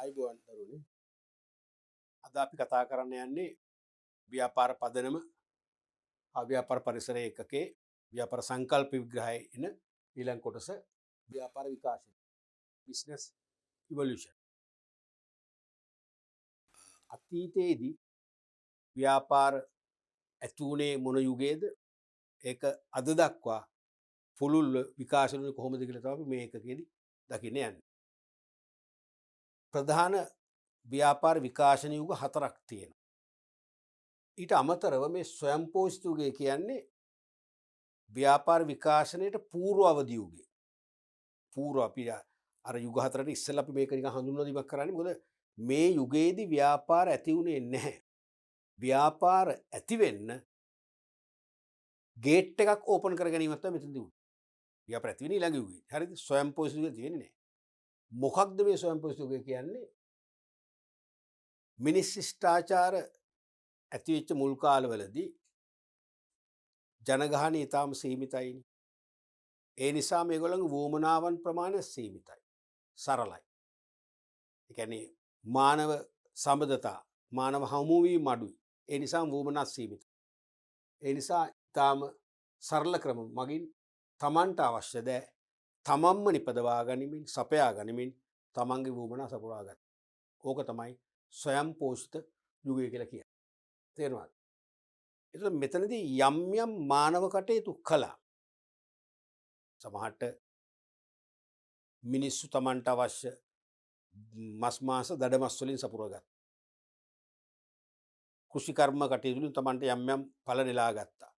අයිබෝන් දරුවනේ. අද අපි කතා කරන්න යන්නේ ව්‍යාපාර පදනම අව්‍යාපාර පරිසරය එකකේ ව්‍යාපාර සංකල්ප විග්‍රහය එන ඊළඟ කොටස ව්‍යාපාර විකාශය බිස්නස් ඉවොලුෂන්. අතීතයේදී ව්‍යාපාර ඇති වුණේ මොන යුගයේද? ඒක අද දක්වා පුළුල්ව විකාශන වුණේ කොහොමද කියලා තමයි මේ එකකේදී දකින්න යන්නේ. ප්‍රධාන ව්‍යාපාර විකාශන යුග 4ක් තියෙනවා. ඊට අමතරව මේ ස්වයංපෝෂිත යුගය කියන්නේ ව්‍යාපාර විකාශනයට පූර්ව අවදි යුගය. පූර්ව අපි අර යුග 4ට ඉස්සෙල්ලා අපි මේක නිකන් හඳුන්වලා දීමක් කරන්නේ. මොකද මේ යුගයේදී ව්‍යාපාර ඇති වුණේ නැහැ. ව්‍යාපාර ඇති වෙන්න ගේට් එකක් ඕපන් කර ගැනීමක් තමයි මෙතනදී උනේ. ව්‍යාපාර ඇති වෙන්නේ ඊළඟ යුගයේ. හරිද? ස්වයංපෝෂිත යුගය තියෙන්නේ නැහැ. මොකක්ද මේ ස්වයංපෝෂිත යුගය කියන්නේ? මිනිස් ශිෂ්ටාචාර ඇතිවෙච්ච මුල් කාලවලදී ජනගහනය ඉතාම සීමිතයිනේ. ඒ නිසා මේගොල්ලන්ගේ වුවමනාවන් ප්‍රමාණය සීමිතයි. සරලයි. ඒ කියන්නේ මානව සම්බන්ධතා, මානව හමුවීම අඩුයි. ඒ නිසා වුවමනා සීමිතයි. ඒ නිසා ඉතාම සරල ක්‍රම මගින් තමන්ට අවශ්‍ය දෑ තමන්ම නිපදවා ගනිමින්, සපයා ගනිමින් තමන්ගේ වුවමනා සපුරා ගන්න. ඕක තමයි ස්වයංපෝෂිත යුගය කියලා කියන්නේ. තේරුණාද? එතකොට මෙතනදී යම් යම් මානව කටයුතු කළා. සමහරට මිනිස්සු තමන්ට අවශ්‍ය මස් මාංශ දඩමස් වලින් සපුරගත්තා. කෘෂි කර්ම කටයුතු වලින් තමන්ට යම් යම් ඵල නෙලා ගත්තා.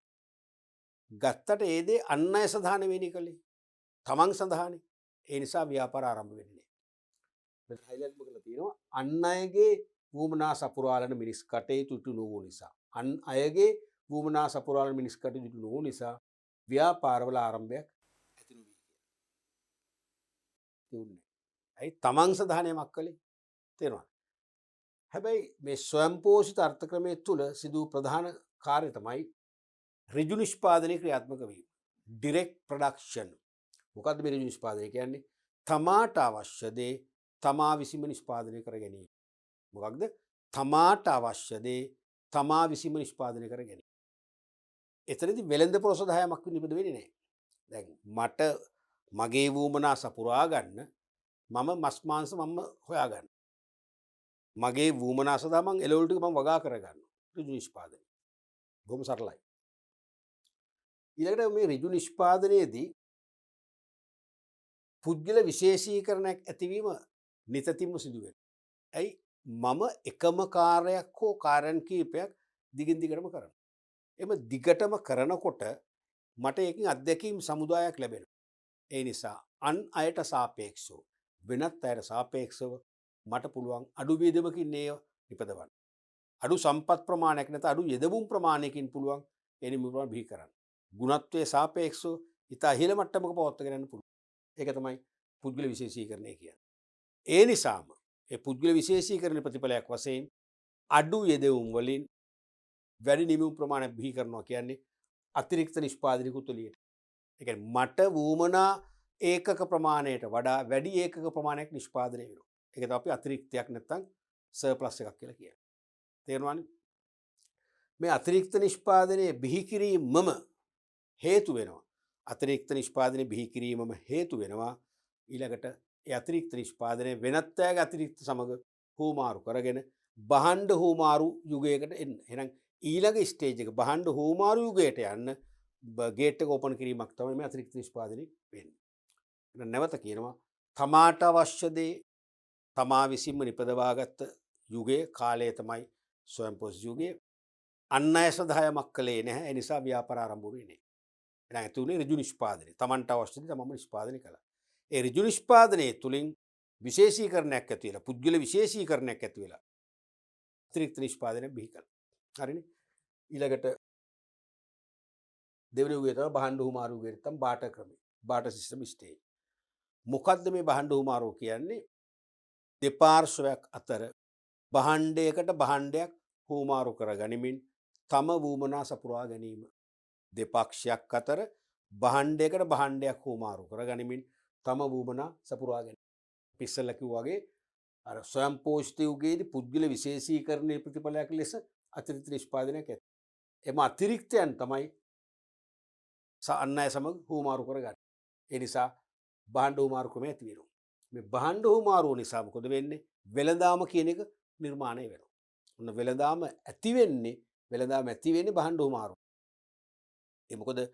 ගත්තට ඒ දේ අන් අය සඳහා නෙවෙයි කළේ. තමන් සඳහානේ. ඒ නිසා ව්‍යාපාර ආරම්භ වෙන්නේ නැහැ. මෙතන හයිලයිට් කරලා තියෙනවා අන් අයගේ වුවමනා සපුරාලන මිනිස් කටයුතු ඉටු නොවූ නිසා. අන් අයගේ වුවමනා සපුරාලන මිනිස් කටයුතු ඉටු නොවූ නිසා ව්‍යාපාරවල ආරම්භයක් ඇති නොවී කියන්නේ. ඇයි තමන් සඳහානයමක් කළේ? තේරුණාද? හැබැයි මේ ස්වයංපෝෂිත අර්ථක්‍රමයේ තුල සිදු ප්‍රධාන කාර්යය තමයි ඍජු නිෂ්පාදනයේ ක්‍රියාත්මක වීම. Direct production. මොකද්ද මේ ඍජු නිෂ්පාදනය කියන්නේ? තමාට අවශ්‍ය දේ තමා විසින්ම නිෂ්පාදනය කර ගැනීම. මොකක්ද? තමාට අවශ්‍ය දේ තමා විසින්ම නිෂ්පාදනය කර ගැනීම. එතනදී වෙළඳ පොළ සදායමක් නිපද වෙන්නේ නැහැ. දැන් මට මගේ වුවමනා සපුරා ගන්න මම මස් මාංශ මම හොයා ගන්න. මගේ වුවමනා සඳහා මම එළවලු ටික මම වගා කර ගන්නවා. ඍජු නිෂ්පාදනය. බොහොම සරලයි. ඊළඟට මේ ඍජු නිෂ්පාදනයේදී පුද්ගල විශේෂීකරණයක් ඇතිවීම නිතතිම්ම සිදු වෙනවා. ඇයි? මම එකම කාර්යයක් හෝ කාර්යන් කීපයක් දිගින් දිගටම කරනවා. එම දිගටම කරනකොට මට ඒකෙන් අත්දැකීම් සමුදායක් ලැබෙනවා. ඒ නිසා අන් අයට සාපේක්ෂව වෙනත් අයට සාපේක්ෂව මට පුළුවන් අඩු වියදමකින් ඒව නිපදවන්න. අඩු සම්පත් ප්‍රමාණයක් නැත්නම් අඩු යෙදවුම් ප්‍රමාණයකින් පුළුවන් ඒ නිර්මාණ බිහි කරන්න. ගුණත්වයේ සාපේක්ෂව ඉතා ඉහළ මට්ටමක පවත්වාගෙන යන්න පුළුවන්. ඒක තමයි පුද්ගල විශේෂීකරණය කියන්නේ. ඒ නිසාම ඒ පුද්ගල විශේෂීකරණ ප්‍රතිඵලයක් වශයෙන් අඩු යෙදවුම් වලින් වැඩි නිමවුම් ප්‍රමාණයක් බිහි කරනවා කියන්නේ අතිරික්ත නිෂ්පාදනයකුත් එළියට. ඒ කියන්නේ මට වුවමනා ඒකක ප්‍රමාණයට වඩා වැඩි ඒකක ප්‍රමාණයක් නිෂ්පාදනය වෙනවා. ඒක තමයි අපි අතිරික්තයක් නැත්නම් සර්ප්ලස් එකක් කියලා කියන්නේ. තේරුණානේ? මේ අතිරික්ත නිෂ්පාදනයේ බිහි කිරීමම හේතු වෙනවා. අතිරික්ත නිෂ්පාදනයේ බිහි කිරීමම හේතු වෙනවා. ඊළඟට ඒ අතිරික්ත නිෂ්පාදනය වෙනත් අයගේ අතිරික්ත සමග හුවමාරු කරගෙන බහණ්ඩ හුවමාරු යුගයකට එන්න. එහෙනම් ඊළඟ ස්ටේජ් එක බහණ්ඩ හුවමාරු යුගයට යන්න ගේට් එක ඕපන් කිරීමක් තමයි මේ අතිරික්ත නිෂ්පාදනය වෙන්නේ. එහෙනම් නැවත කියනවා තමාට අවශ්‍ය දේ තමා විසින්ම නිපදවාගත්ත යුගයේ කාලය තමයි ස්වයංපෝෂිත යුගය. අන් අය සඳහා යමක් කළේ නැහැ. ඒ නිසා ව්‍යාපාර ආරම්භ වුණේ නැහැ. එහෙනම් ඇති වුණේ ඍජු නිෂ්පාදනය. තමන්ට අවශ්‍ය දේ තමන්ම නිෂ්පාදනය කළා. ඒ ඍජු නිෂ්පාදනයේ තුලින් විශේෂීකරණයක් ඇති වෙලා, පුද්ගල විශේෂීකරණයක් ඇති වෙලා අතිරික්ත නිෂ්පාදනය බිහි කළා. හරිනේ? ඊළඟට දෙවෙනි යුගය තමයි බහණ්ඩ හුමාරු යුගය නැත්නම් බාටර් ක්‍රමය. බාටර් සිස්ටම් ස්ටේජ්. මොකද්ද මේ බහණ්ඩ හුමාරු කියන්නේ? දෙපාර්ශ්වයක් අතර බහණ්ඩයකට බහණ්ඩයක් හුමාරු කර ගනිමින් තම වුවමනා සපුරා ගැනීම. දෙපක්ෂයක් අතර බහණ්ඩයකට බහණ්ඩයක් හුමාරු කර ගනිමින් තම වුවමනා සපුරා ගැනීම. පිස්සල්ලා කිව්වා වගේ අර ස්වයං පෝෂිත යුගයේදී පුද්ගල විශේෂීකරණයේ ප්‍රතිඵලයක් ලෙස අතිරික්ත නිෂ්පාදනයක් ඇති. එම අතිරික්තයන් තමයි අන් අය සමග හුවමාරු කරගන්නේ. ඒ නිසා භාණ්ඩ හුවමාරු ක්‍රමය ඇති වෙනවා. මේ භාණ්ඩ හුවමාරුව නිසා මොකද වෙන්නේ? වෙළඳාම කියන එක නිර්මාණය වෙනවා. ඔන්න වෙළඳාම ඇති වෙන්නේ භාණ්ඩ හුවමාරුව. ඒ මොකද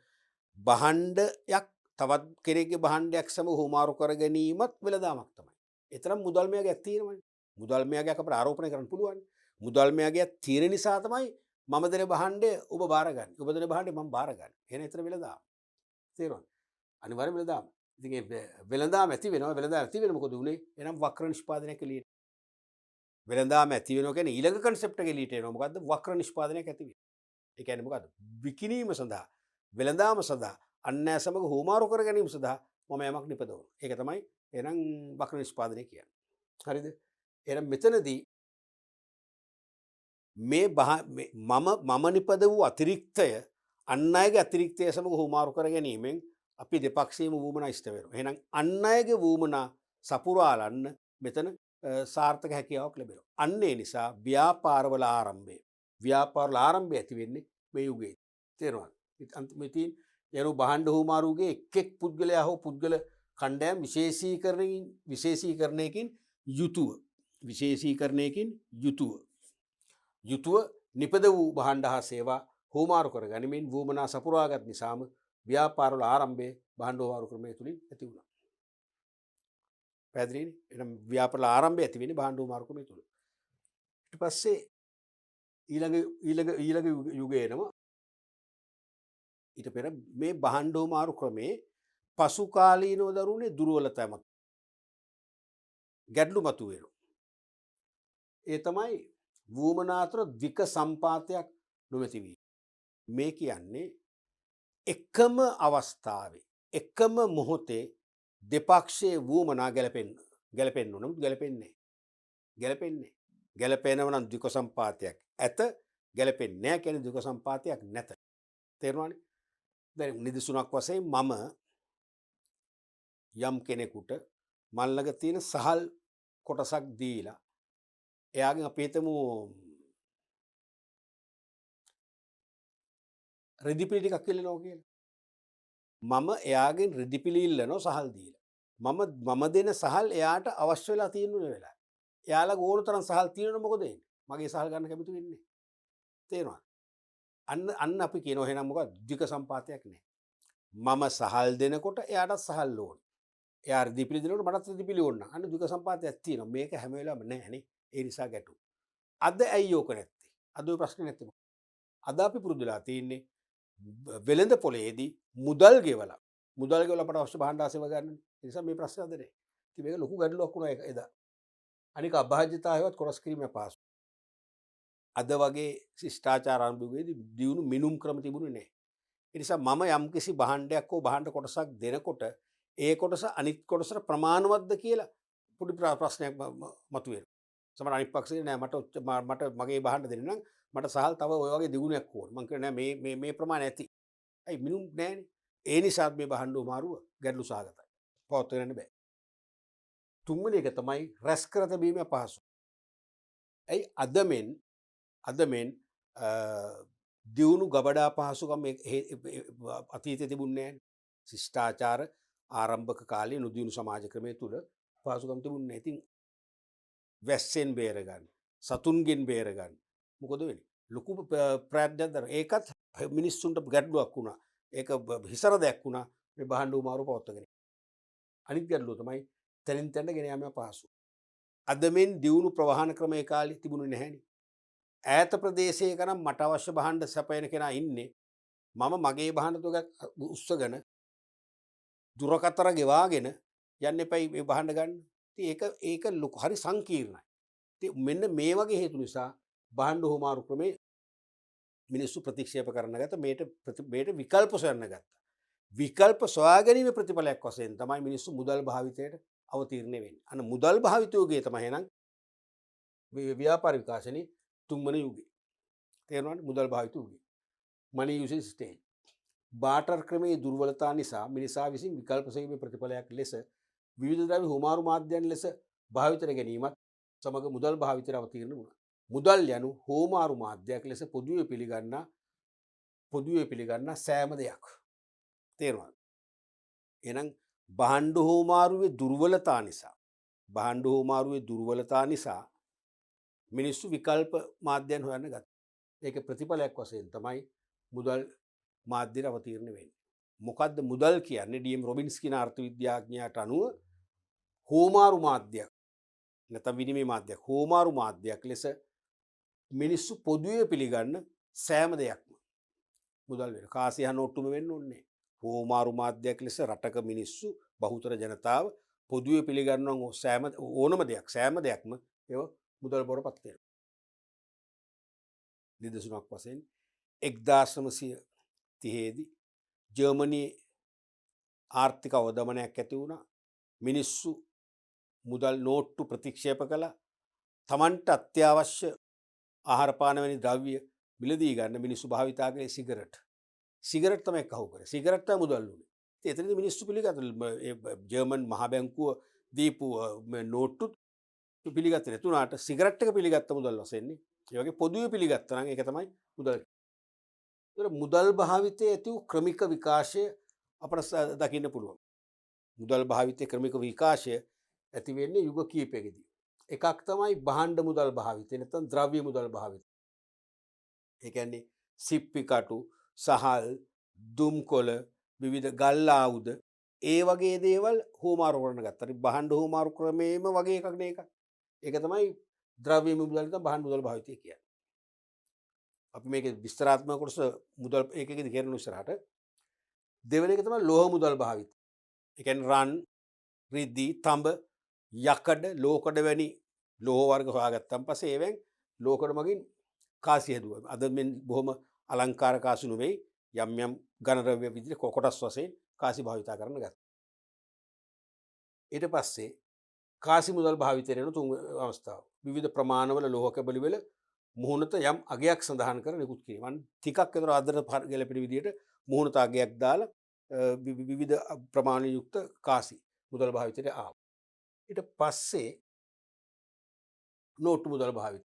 භාණ්ඩයක් තවත් කෙනෙක්ගේ භාණ්ඩයක් සමග හුවමාරු කර ගැනීමත් වෙළඳාමක් තමයි. එතරම් මුදල් මෙයාගයක් තියෙනවනේ. මුදල් මෙයාගයක් අපිට ආරෝපණය කරන්න පුළුවන්. මුදල් මෙයාගයක් තියෙන නිසා තමයි මම දෙන භාණ්ඩය ඔබ බාරගන්නේ. ඔබ දෙන භාණ්ඩය මම බාරගන්නේ. එහෙනම් එතන වෙළඳාම. තේරුණාද? අනිවාර්යයෙන් වෙළඳාම. ඉතින් ඒ වෙළඳාම ඇති වෙනවා. වෙළඳාම ඇති වෙන මොකද උනේ? එහෙනම් වක්‍ර නිෂ්පාදනයක් එළියට. වෙළඳාම ඇති වෙනවා කියන්නේ ඊළඟ කන්සෙප්ට් එක එළියට එනවා. මොකද්ද? වක්‍ර නිෂ්පාදනයක් ඇති වෙනවා. ඒ කියන්නේ මොකද්ද? විකිණීම සඳහා වෙළඳාම සඳහා අන් අය සමග හුවමාරු කර ගැනීම සඳහා මම යමක් නිපදවනවා. ඒක තමයි එහෙනම් වක්‍ර නිෂ්පාදනය කියන්නේ. හරිද? එහෙනම් මෙතනදී මේ මම නිපද වූ අතිරික්තය අන් අයගේ අතිරික්තය සමග හුවමාරු කර ගැනීමෙන් අපි දෙපක්ෂයේම වුවමනා ඉෂ්ට වෙනවා. එහෙනම් අන් අයගේ වුවමනා සපුරාලන්න මෙතන සාර්ථක හැකියාවක් ලැබෙනවා. අන්න ඒ නිසා ව්‍යාපාරවල ආරම්භය ඇති වෙන්නේ මේ යුගයේ. තේරුණාද? අන්තිමේදී යනු භාණ්ඩ හුවමාරුගේ එක් පුද්ගලයා හෝ පුද්ගල කණ්ඩායම් විශේෂීකරණයකින් යුතුව නිපද වූ භාණ්ඩ හා සේවා හුවමාරු කර ගනිමින් වුවමනා සපුරාගත් නිසාම ව්‍යාපාරවල ආරම්භය භාණ්ඩ හුවමාරු ක්‍රමය තුලින් ඇති වුණා. පැහැදිලිනේ? එහෙනම් ව්‍යාපාර ආරම්භය ඇති වෙන්නේ භාණ්ඩ හුවමාරු ක්‍රමය තුල. ඊට පස්සේ ඊළඟ යුගය එනවා. ඊට පෙර මේ භාණ්ඩ හුවමාරු ක්‍රමේ පසු කාලීනව දරුණේ දුර්වලතාවක් ගැටලු මතුවෙනවා. ඒ තමයි වුවමනා අතර ද්වික සම්පාතයක් නොමැති වීම. මේ කියන්නේ එකම අවස්ථාවේ එකම මොහොතේ දෙපක්ෂයේ වුවමනා ගැලපෙන්න ඕන. නමුත් ගැලපෙනව නම් ද්වික සම්පාතයක් ඇත. ගැලපෙන්නේ නැහැ කියන්නේ ද්වික සම්පාතයක් නැත. තේරුණානේ? දැන් නිදසුනක් වශයෙන් මම යම් කෙනෙකුට මල්ලක තියෙන සහල් කොටසක් දීලා එයාගෙන් අපි හිතමු රෙදිපිලි ටිකක් ඉල්ලනවා කියලා. මම එයාගෙන් රෙදිපිලි ඉල්ලනවා සහල් දීලා. මම දෙන සහල් එයාට අවශ්‍ය වෙලා තියෙන වෙලාව. එයාලගේ ඕන තරම් සහල් තියෙනවනේ මොකද වෙන්නේ? මගේ සහල් ගන්න කැමති වෙන්නේ නැහැ. තේරෙනවද? අන්න අපි කියනවා එහෙනම් මොකක්ද? ද්වික සම්පාතයක් නැහැ. මම සහල් දෙනකොට එයාටත් සහල් ඕනේ. එයා රෙදිපිලි දෙනකොට මටත් රෙදිපිලි ඕන. අන්න ද්වික සම්පාතයක් තියෙනවා. මේක හැම වෙලාවෙම නැහැනේ. ඒ නිසා ගැටුම්. අද ඇයි ඕක නැත්තේ? අද ඔය ප්‍රශ්නේ නැත්තේ මොකද? අද අපි පුරුදු වෙලා තියෙන්නේ වෙළඳ පොලේදී මුදල් ගෙවලා අපට අවශ්‍ය භාණ්ඩ ආසේව ගන්න. ඒ නිසා මේ ප්‍රශ්නේ අද නැහැ. ඉතින් මේක ලොකු ගැටලුවක් වුණා එදා. අනික අභාජ්‍යතාවයවත් කොරස් කිරීම පාසු. අද වගේ ශිෂ්ටාචාර ආරම්භයේදී දියුණු මිනුම් ක්‍රම තිබුණේ නැහැ. ඒ නිසා මම යම්කිසි භාණ්ඩයක් හෝ භාණ්ඩ කොටසක් දෙනකොට ඒ කොටස අනිත් කොටසට ප්‍රමාණවත්ද කියලා පොඩි ප්‍රශ්නයක් මතුවෙනවා. සමහර අනිත් පක්ෂේ නෑ මට මගේ භාණ්ඩ දෙන්න නම් මට සහල් තව ඔය වගේ දිගුණයක් ඕන. මං කියන්නේ නෑ මේ ප්‍රමාණය ඇති. ඇයි මිනුම් නෑනේ. ඒ නිසා මේ භාණ්ඩ මාරුව ගැටලු සහගතයි. පවත්ව ගන්න බෑ. තුන්වෙනි එක තමයි රැස් කර තැබීම අපහසු. ඇයි අද මෙන් දියුණු ගබඩා පහසුකම් අතීතයේ තිබුණේ නෑනේ. ශිෂ්ටාචාර ආරම්භක කාලේ නුදියුණු සමාජ ක්‍රමය තුල පහසුකම් තිබුණේ නැහැ. ඉතින් වැස්සෙන් බේරගන්න, සතුන්ගෙන් බේරගන්න මොකද වෙන්නේ? ලොකු ප්‍රයත්නයක් දරන. ඒකත් මිනිස්සුන්ට ගැටලුවක් වුණා. ඒක හිසර දෙයක් වුණා මේ භාණ්ඩ මාරු පවත්වගෙන. අනිත් ගැටලුව තමයි තැනින් තැනට ගෙන යාම පහසු. අද මෙන් දියුණු ප්‍රවාහන ක්‍රමයේ කාලේ තිබුණේ නැහැනේ. ඈත ප්‍රදේශයක නම් මට අවශ්‍ය භාණ්ඩ සපයන කෙනා ඉන්නේ. මම මගේ භාණ්ඩ තුගක් උස්සගෙන දුරකතර ගෙවාගෙන යන්න එපයි මේ භාණ්ඩ ගන්න. ඉතින් ඒක ලොකු හරි සංකීර්ණයි. ඉතින් මෙන්න මේ වගේ හේතු නිසා භාණ්ඩ හොමාරු ක්‍රමේ මිනිස්සු ප්‍රතික්ෂේප කරන්න ගත්තා. මේට විකල්ප සොයන්න ගත්තා. විකල්ප සොයා ගැනීමේ ප්‍රතිඵලයක් වශයෙන් තමයි මිනිස්සු මුදල් භාවිතයට අවතීර්ණ වෙන්නේ. අන්න මුදල් භාවිත යුගයේ තමයි එහෙනම් ව්‍යාපාර විකාශනයේ තුන්වන යුගය. තේරුණාද? මුදල් භාවිත යුගය. money usage stage. බාටර් ක්‍රමයේ දුර්වලතා නිසා මිනිසා විසින් විකල්ප සොයීමේ ප්‍රතිඵලයක් ලෙස විවිධ ද්‍රව්‍ය හුමාරු මාධ්‍යයන් ලෙස භාවිතයට ගැනීමත් සමග මුදල් භාවිතයට අවතීර්ණ වුණා. මුදල් යනු හෝමාරු මාධ්‍යයක් ලෙස පොදුවේ පිළිගන්නා සෑම දෙයක්. තේරුණාද? එහෙනම් භාණ්ඩ හෝමාරුවේ දුර්වලතා නිසා මිනිස්සු විකල්ප මාධ්‍යයන් හොයන්න ගත්තා. ඒක ප්‍රතිඵලයක් වශයෙන් තමයි මුදල් මාධ්‍යයට අවතීර්ණ වෙන්නේ. මොකද්ද මුදල් කියන්නේ? ඩී.එම්. රොබින්ස් කියන අර්ථ විද්‍යාඥයාට අනුව හෝමාරු මාධ්‍යයක් නැත්නම් විනිමය මාධ්‍යයක් හෝමාරු මාධ්‍යයක් ලෙස මිනිස්සු පොදුවේ පිළිගන්න සෑම දෙයක්ම මුදල් වෙන. කාසිය නෝට්ටුම වෙන්න ඕනේ. හෝමාරු මාධ්‍යයක් ලෙස රටක මිනිස්සු බහුතර ජනතාව පොදුවේ පිළිගන්නවා සෑම දෙයක්ම ඒව මුදල් බවට පත් වෙනවා. නිදසුනක් වශයෙන් 1930 දී ජර්මනියේ ආර්ථික අවදමනයක් ඇති වුණා. මිනිස්සු මුදල් නෝට්ටු ප්‍රතික්ෂේප කළා. තමන්ට අත්‍යවශ්‍ය ආහාර පාන වැනි ද්‍රව්‍ය මිලදී ගන්න මිනිස්සු භාවිතා කළේ සිගරට් තමයි කහුව කරේ. සිගරට් තමයි මුදල් උනේ. ඉතින් එතනදී මිනිස්සු පිළිගත්තා. ජර්මන් මහ බැංකුව දීපු නෝට්ටු පිළිගත්තේ නැතුණාට සිගරට් එක පිළිගත්ත මුදල් වශයෙන් නේ. ඒ වගේ පොදුවේ පිළිගත්තා නම් ඒක තමයි මුදල්. ඒතර මුදල් භාවිතයේ ඇති වූ ක්‍රමික විකාශය අපට දකින්න පුළුවන්. මුදල් භාවිතයේ ක්‍රමික විකාශය ඇති වෙන්නේ යුග කීපයකදී. එකක් තමයි භාණ්ඩ මුදල් භාවිතය නැත්නම් ද්‍රව්‍ය මුදල් භාවිතය. ඒ කියන්නේ සිප්පි කටු, සහල්, දුම්කොළ, විවිධ ගල් ආයුධ ඒ වගේ දේවල් හෝමාරු කරන්න ගත්තා. භාණ්ඩ හෝමාරු ක්‍රමයේම වගේ එකක් නේ ඒක. ඒක තමයි ද්‍රව්‍ය මුදල් නැත්නම් භාණ්ඩ මුදල් භාවිතය කියන්නේ. අපි මේක විස්තරාත්මක කොටස මුදල් ඒකකෙදි කරන ඉස්සරහට දෙවෙනි එක තමයි ලෝහ මුදල් භාවිතය. ඒ කියන්නේ රන්, රිදී, තඹ, යකඩ, ලෝකඩ වැනි ලෝහ වර්ග හොයාගත්තන් පස්සේ ඒවෙන් ලෝකඩ මගින් කාසිය හැදුවා. අද මෙන් බොහොම අලංකාර කාසි නෙවෙයි යම් යම් ඝන ද්‍රව්‍ය විදිහට කොටස් වශයෙන් කාසි භාවිතා කරන්න ගත්තා. ඊට පස්සේ කාසි මුදල් භාවිතය වෙන තුන් අවස්ථාව. විවිධ ප්‍රමාණවල ලෝහ කැබලි වල මුහුණත යම් අගයක් සඳහන් කර නිකුත් කිරීම. ටිකක් විතර අදට ගැලපෙන විදිහට මුහුණත අගයක් දාලා විවිධ ප්‍රමාණ යුක්ත කාසි මුදල් භාවිතයට ආවා. ඊට පස්සේ නෝට්ටු මුදල් භාවිතය.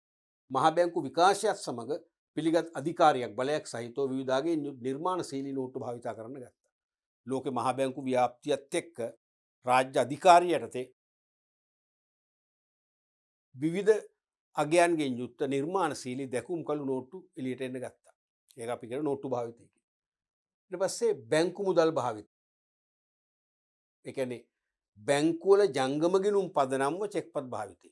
මහ බැංකු විකාශයත් සමග පිළිගත් අධිකාරියක් බලයක් සහිතව විවිධාගේ නිර්මාණශීලී නෝට්ටු භාවිතා කරන්න ගත්තා. ලෝකේ මහ බැංකු ව්‍යාප්තියත් එක්ක රාජ්‍ය අධිකාරිය යටතේ විවිධ අගයන්ගෙන් යුක්ත නිර්මාණශීලී දැකුම් කළු නෝට්ටු එළියට එන්න ගත්තා. ඒක අපි කියන නෝට්ටු භාවිතය කියලා. ඊට පස්සේ බැංකු මුදල් භාවිතය. ඒ කියන්නේ බැංකුවල ජංගම ගිණුම් පදනම්ව චෙක්පත් භාවිතය.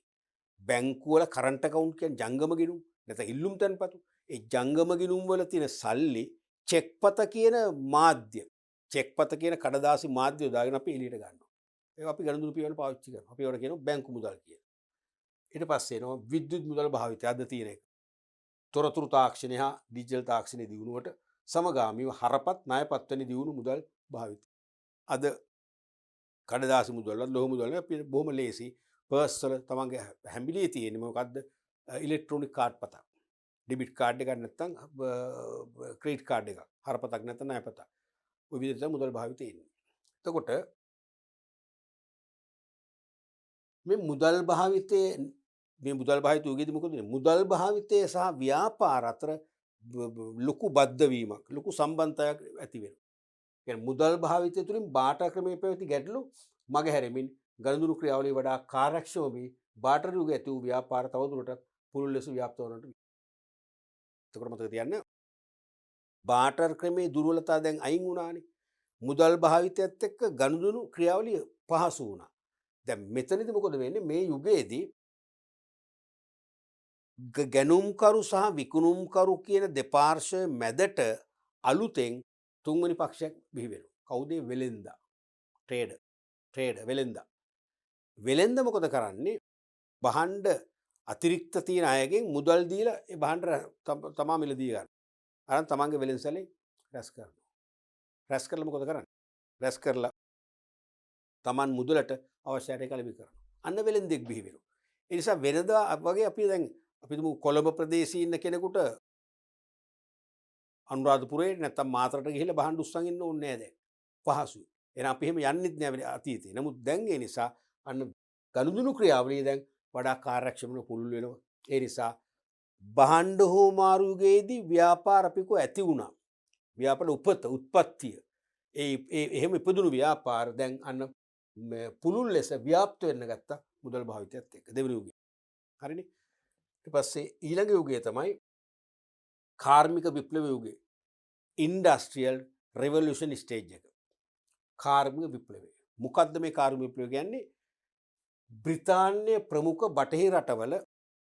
බැංකුවල කරන්ට් account කියන්නේ ජංගම ගිණුම් නැත්නම් ඉල්ලුම් තැන්පතු. ඒ ජංගම ගිණුම් වල තියෙන සල්ලි චෙක්පත කියන මාධ්‍ය චෙක්පත කියන කඩදාසි මාධ්‍ය දාගෙන අපි එළියට ගන්නවා. ඒක අපි ගණන් දුරු පියවන පාවිච්චි කරනවා. අපි ඒවට කියනවා බැංකු මුදල් කියලා. ඊට පස්සේ එනවා විද්‍යුත් මුදල් භාවිතය අද තියෙන එක. තොරතුරු තාක්ෂණය හා ඩිජිටල් තාක්ෂණයේ දියුණුවට සමගාමීව හරපත් ණයපත් වැනි දියුණු මුදල් භාවිතය. අද කඩදාසි මුදල් වල ලෝහ මුදල් වල අපි බොහොම ලේසි පර්ස් වල තමන්ගේ හැම්බිලියේ තියෙන්නේ මොකද්ද ඉලෙක්ට්‍රොනික කාඩ් පතක්. ඩෙබිට් කාඩ් එකක් නැත්නම් ක්‍රෙඩිට් කාඩ් එකක්. හරපතක් නැත්නම් ණයපතක්. ඔය විදිහට මුදල් භාවිතය ඉන්නේ. එතකොට මේ මුදල් භාවිතයේ යුගයේදී මොකද වෙන්නේ? මුදල් භාවිතය සහ ව්‍යාපාර අතර ලොකු බද්ධ වීමක්, ලොකු සම්බන්ධයක් ඇති වෙනවා. කියන්නේ මුදල් භාවිතය තුළින් බාටර් ක්‍රමයේ පැවති ගැටලු මගහැරෙමින් ගනුදෙනු ක්‍රියාවලිය වඩා කාර්යක්ෂම වී බාටර් යුගයේ ඇති වූ ව්‍යාපාර තවදුරටත් පුළුල් ලෙස ව්‍යාප්ත වනට. එතකොට මතක තියන්න බාටර් ක්‍රමේ දුර්වලතා දැන් අයින් වුණානේ. මුදල් භාවිතයත් එක්ක ගනුදෙනු ක්‍රියාවලිය පහසු වුණා. දැන් මෙතනදී මොකද වෙන්නේ? මේ යුගයේදී ගැනුම්කරු සහ විකුණුම්කරු කියන දෙපාර්ශ්වය මැදට අලුතෙන් තුන්වෙනි පක්ෂයක් බිහි වෙනවා. කවුද? වෙලෙන්දා. ට්‍රේඩර් වෙලෙන්දා. වෙලෙන්ද මොකද කරන්නේ? භාණ්ඩ අතිරික්ත තියෙන අයගෙන් මුදල් දීලා ඒ භාණ්ඩ තමා මිලදී ගන්න. අරන් තමන්ගේ වෙලෙන්සලේ රැස් කරනවා. රැස් කරලා මොකද කරන්නේ? රැස් කරලා තමන් මුදලට අවශ්‍ය ආකාරයට කලබි කරනවා. අන්න වෙලෙන්දෙක් බිහි වෙනවා. ඒ නිසා වෙනදා වගේ අපි දැන් අපි තුමු කොළඹ ප්‍රදේශයේ ඉන්න කෙනෙකුට අනුරාධපුරේ නැත්තම් මාතරට ගිහිල්ලා බහන් දුස්සන් ඉන්න ඕනේ නැහැ දැන්. පහසුයි. එහෙනම් අපි එහෙම යන්නෙත් නෑ අතීතේ. නමුත් දැන් ඒ නිසා අන්න ගනුදෙනු ක්‍රියාවලිය දැන් වඩා කාර්යක්ෂම වෙන පුළුල් වෙනවා. ඒ නිසා භාණ්ඩ හෝමාරුයේදී ව්‍යාපාර අපික ඇති වුණා. ව්‍යාපාර උත්පත්තිය. එහෙම ඉපදුණු ව්‍යාපාර දැන් අන්න පුළුල් ලෙස ව්‍යාප්ත වෙන්න ගත්තා මුදල් භාවිතයත් එක්ක දෙවෙනි යුගය. හරිනේ. ඊට පස්සේ ඊළඟ යුගය තමයි කාර්මික විප්ලව යුගය. ඉන්ඩස්ට්‍රියල් රෙවොලියුෂන් ස්ටේජ් එක. කාර්මික විප්ලවය. මොකද්ද මේ කාර්මික විප්ලවය කියන්නේ? බ්‍රිතාන්‍ය ප්‍රමුඛ බටහිර රටවල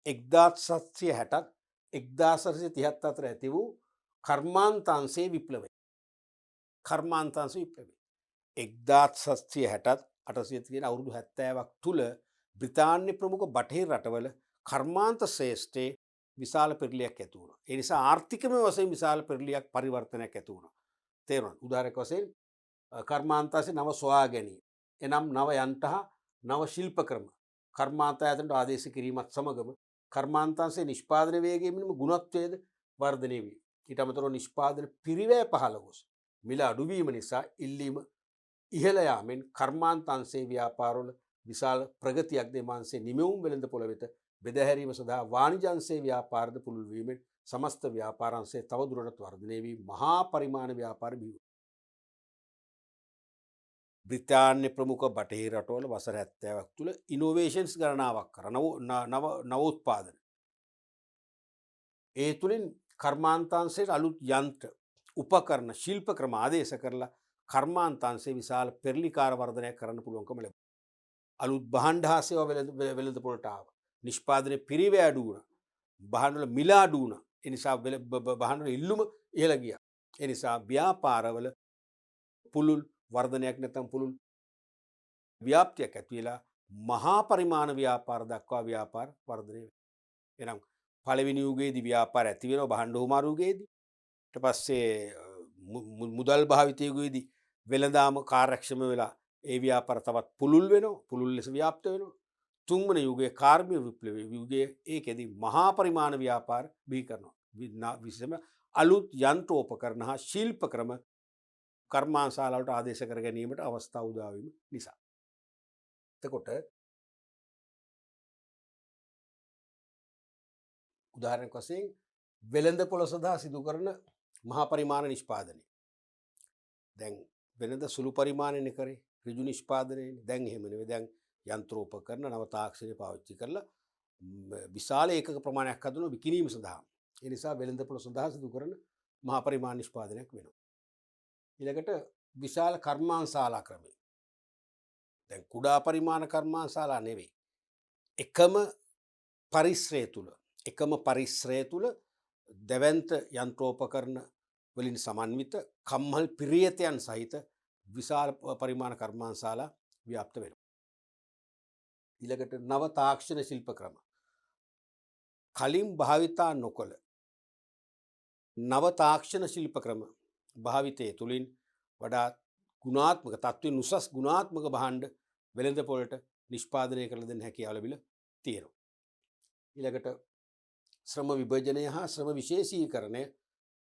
1760ත් 1830 අතර ඇති වූ කර්මාන්තාංශයේ විප්ලවය. කර්මාන්තාංශ විප්ලවය. 1760ත් 830 කියන අවුරුදු 70ක් තුල බ්‍රිතාන්‍ය ප්‍රමුඛ බටහිර රටවල කර්මාන්ත ශ්‍රේෂ්ඨයේ විශාල පෙරලියක් ඇති වුණා. ඒ නිසා ආර්ථිකමය වශයෙන් විශාල පෙරලියක් පරිවර්තනයක් ඇති වුණා. තේරුණාද? උදාහරණයක් වශයෙන් කර්මාන්තාංශේ නව සොයා ගැනීම. එනම් නව යන්ත්‍ර හා නව ශිල්ප ක්‍රම කර්මාන්ත ආයතනට ආදේශ කිරීමත් සමගම කර්මාන්තාංශයේ නිෂ්පාදන වේගයේ මෙන්ම ගුණත්වයේද වර්ධනය වේ. ඊට අමතරව නිෂ්පාදන පිරිවැය පහළ ගොස් මිල අඩුවීම නිසා ඉල්ලීම ඉහළ යාමෙන් කර්මාන්තාංශයේ ව්‍යාපාරවල විශාල ප්‍රගතියක් දෙමාංශයේ නිමවුම් වෙළඳපොළ වෙත බෙදාහැරීම සඳහා වාණිජ අංශයේ ව්‍යාපාරද පුළුල් වීමෙන් සමස්ත ව්‍යාපාරාංශය තව දුරටත් වර්ධනය වී මහා පරිමාණ ව්‍යාපාර බිහි වුණා. බ්‍රිතාන්‍ය ප්‍රමුඛ බටහිර රටවල වසර 70ක් තුල ඉනෝවේෂන්ස් ගණනාවක් කර නවෝත්පාදන. ඒ තුලින් කර්මාන්තාංශයේ අලුත් යන්ත්‍ර, උපකරණ, ශිල්ප ක්‍රම ආදේශ කරලා කර්මාන්තාංශයේ විශාල පෙරලිකාර වර්ධනයක් කරන්න පුළුවන්කම ලැබුණා. අලුත් භාණ්ඩ හා සේවා වෙළඳපොළට ආවා. නිෂ්පාදනයේ පිරිවැය අඩු වුණා. භාණ්ඩ වල මිල අඩු වුණා. ඒ නිසා භාණ්ඩ වල ඉල්ලුම ඉහළ ගියා. ඒ නිසා ව්‍යාපාරවල පුළුල් වර්ධනයක් නැත්නම් පුළුල් ව්‍යාප්තියක් ඇති වෙලා මහා පරිමාණ ව්‍යාපාර දක්වා ව්‍යාපාර වර්ධනය වෙනවා. එහෙනම් පළවෙනි යුගයේදී ව්‍යාපාර ඇති වෙනවා භාණ්ඩ හෝමාරු යුගයේදී. ඊට පස්සේ මුදල් භාවිත යුගයේදී වෙළඳාම කාර්යක්ෂම වෙලා ඒ ව්‍යාපාර තවත් පුළුල් වෙනවා. පුළුල් ලෙස ව්‍යාප්ත වෙනවා. තුන්වන යුගයේ කාර්මික විප්ලවයේ යුගයේ ඒකෙදී මහා පරිමාණ ව්‍යාපාර බිහි කරනවා. විශේෂම අලුත් යන්ත්‍රෝපකරණ හා ශිල්ප ක්‍රම කර්මාන්තශාලාවලට ආදේශ කර ගැනීමට අවස්ථාව උදා වීම නිසා. එතකොට උදාහරණයක් වශයෙන් වෙළඳපොළ සඳහා සිදු කරන මහා පරිමාණ නිෂ්පාදනය. දැන් වෙනද සුළු පරිමාණයනේ කරේ ඍජු නිෂ්පාදනයනේ. දැන් එහෙම නෙවෙයි. දැන් යන්ත්‍රෝපකරණ නව තාක්ෂණය පාවිච්චි කරලා විශාල ඒකක ප්‍රමාණයක් හදනවා විකිණීම සඳහා. ඒ නිසා වෙළඳපොළ සඳහා සිදු කරන මහා පරිමාණ නිෂ්පාදනයක් වෙනවා. ඊළඟට විශාල කර්මාන්තශාලා ක්‍රමය. දැන් කුඩා පරිමාණ කර්මාන්තශාලා නෙවෙයි. එකම පරිශ්‍රය තුල දැවැන්ත යන්ත්‍රෝපකරණ වලින් සමන්විත කම්හල් පිරියතයන් සහිත විශාල පරිමාණ කර්මාන්තශාලා ව්‍යාප්ත වෙනවා. ඊළඟට නව තාක්ෂණ ශිල්ප ක්‍රම. කලින් භාවිතා නොකළ නව තාක්ෂණ ශිල්ප ක්‍රම භාවිතය තුළින් වඩා ගුණාත්මක තත්ත්වයෙන් උසස් ගුණාත්මක භාණ්ඩ වෙළඳපොළට නිෂ්පාදනය කළ දෙන්න හැකියාව ලැබිලා තියෙනවා. ඊළඟට ශ්‍රම විභජනය හා ශ්‍රම විශේෂීකරණය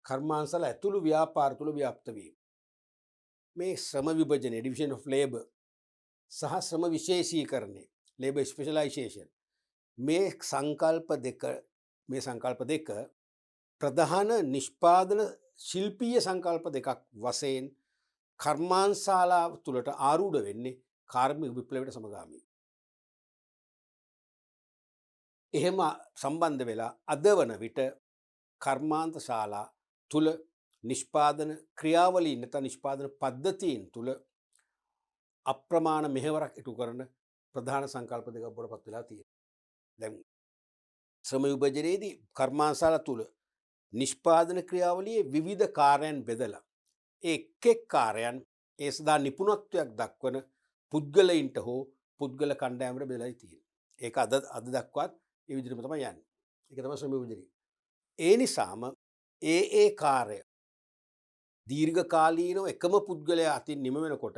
කර්මාන්තශාලා ඇතුළු ව්‍යාපාර තුළ ව්‍යාප්ත වීම. මේ ශ්‍රම විභජනය ඩිවිෂන් ඔෆ් ලේබර් සහ ශ්‍රම විශේෂීකරණය ලේබර් ස්පෙෂලයිසේෂන් මේ සංකල්ප දෙක ප්‍රධාන නිෂ්පාදන ශිල්පීය සංකල්ප දෙකක් වශයෙන් කර්මාන්තශාලා තුළට ආරූඪ වෙන්නේ කාර්මික විප්ලවයට සමගාමීව. එහෙම සම්බන්ධ වෙලා අද වන විට කර්මාන්තශාලා තුළ නිෂ්පාදන ක්‍රියාවලීන් නැත්නම් නිෂ්පාදන පද්ධතීන් තුළ අප්‍රමාණ මෙහෙවරක් ඉටු කරන ප්‍රධාන සංකල්ප දෙකක් බවට පත් වෙලා තියෙනවා. දැන් ශ්‍රම විභජනයේදී කර්මාන්තශාලා තුළ නිෂ්පාදන ක්‍රියාවලියේ විවිධ කාර්යයන් බෙදලා එක් කාර්යයන් ඒ සඳහා නිපුණත්වයක් දක්වන පුද්ගලයින්ට හෝ පුද්ගල කණ්ඩායමකට බෙදලා තියෙනවා. ඒක අද දක්වාත් ඒ විදිහටම තමයි යන්නේ. ඒක තමයි ශ්‍රම විභජනය. ඒ නිසාම ඒ කාර්ය දීර්ඝ කාලීනව එකම පුද්ගලයා අතින් නිම වෙනකොට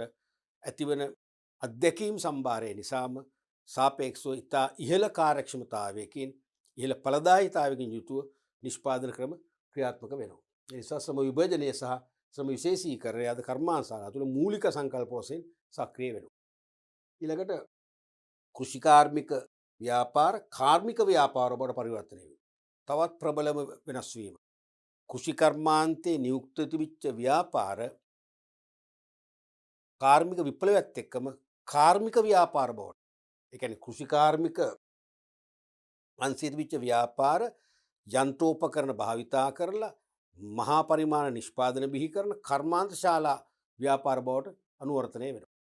ඇතිවන අත්දැකීම් සම්භාරය නිසාම සාපේක්ෂව ඉතා ඉහළ කාර්යක්ෂමතාවයකින් ඉහළ ඵලදායීතාවයකින් යුතුව නිෂ්පාදන ක්‍රම ක්‍රියාත්මක වෙනවා. ඒ නිසා ශ්‍රම විභජනය සහ ශ්‍රම විශේෂීකරණය අද කර්මාන්තශාලා තුළ මූලික සංකල්ප වශයෙන් සක්‍රිය වෙනවා. ඊළඟට කෘෂිකාර්මික ව්‍යාපාර කාර්මික ව්‍යාපාර බවට පරිවර්තනය වෙනවා. තවත් ප්‍රබලම වෙනස් වීම. කෘෂිකර්මාන්තයේ නියුක්ත තිබිච්ච ව්‍යාපාර කාර්මික විප්ලවයත් එක්කම කාර්මික ව්‍යාපාර බවට. ඒ කියන්නේ කෘෂිකාර්මික අංශයේ තිබිච්ච ව්‍යාපාර යන්ත්‍රෝපකරණ භාවිතා කරලා මහා පරිමාණ නිෂ්පාදන බිහි කරන කර්මාන්ත ශාලා ව්‍යාපාර බවට අනුවර්තනය වෙනවා.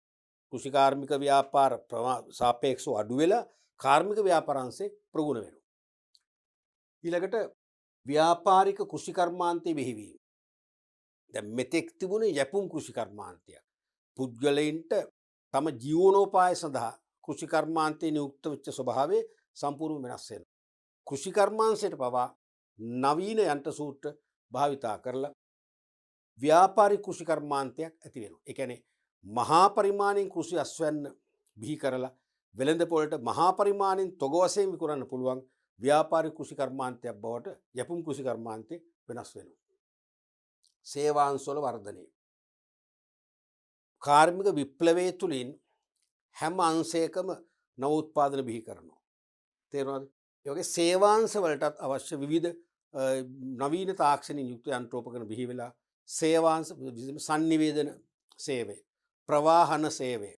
කෘෂිකාර්මික ව්‍යාපාර සාපේක්ෂව අඩු වෙලා කාර්මික ව්‍යාපාරංශේ ප්‍රගුණ වෙනවා. ඊළඟට ව්‍යාපාරික කෘෂිකර්මාන්තයේ බිහිවීම. දැන් මෙතෙක් තිබුණේ යැපුම් කෘෂිකර්මාන්තයක්. පුද්ගලයින්ට තම ජීවනෝපාය සඳහා කෘෂිකර්මාන්තයේ නියුක්ත වෙච්ච ස්වභාවය සම්පූර්ණ වෙනස් වෙනවා. කෘෂිකර්මාංශයට පවා නවීන යන්ත්‍ර සූත්‍ර භාවිතා කරලා ව්‍යාපාරික කෘෂිකර්මාන්තයක් ඇති වෙනවා. ඒ කියන්නේ මහා පරිමාණයෙන් කෘෂි අස්වැන්න බිහි කරලා වෙළඳපොළට මහා පරිමාණයෙන් තොග වශයෙන් විකුණන්න පුළුවන් ව්‍යාපාරික කෘෂිකර්මාන්තයක් බවට යැපුම් කෘෂිකර්මාන්තය වෙනස් වෙනවා. සේවාංශවල වර්ධනය. කාර්මික විප්ලවය තුළින් හැම අංශයකම නව උත්පාදන බිහි කරනවා. තේරුණාද? ඒ වගේ සේවාංශ වලටත් අවශ්‍ය විවිධ නවීන තාක්ෂණික යුක්ත යන්ත්‍රෝපකරණ බිහි වෙලා සේවාංශ sannivedana සේවය, ප්‍රවාහන සේවය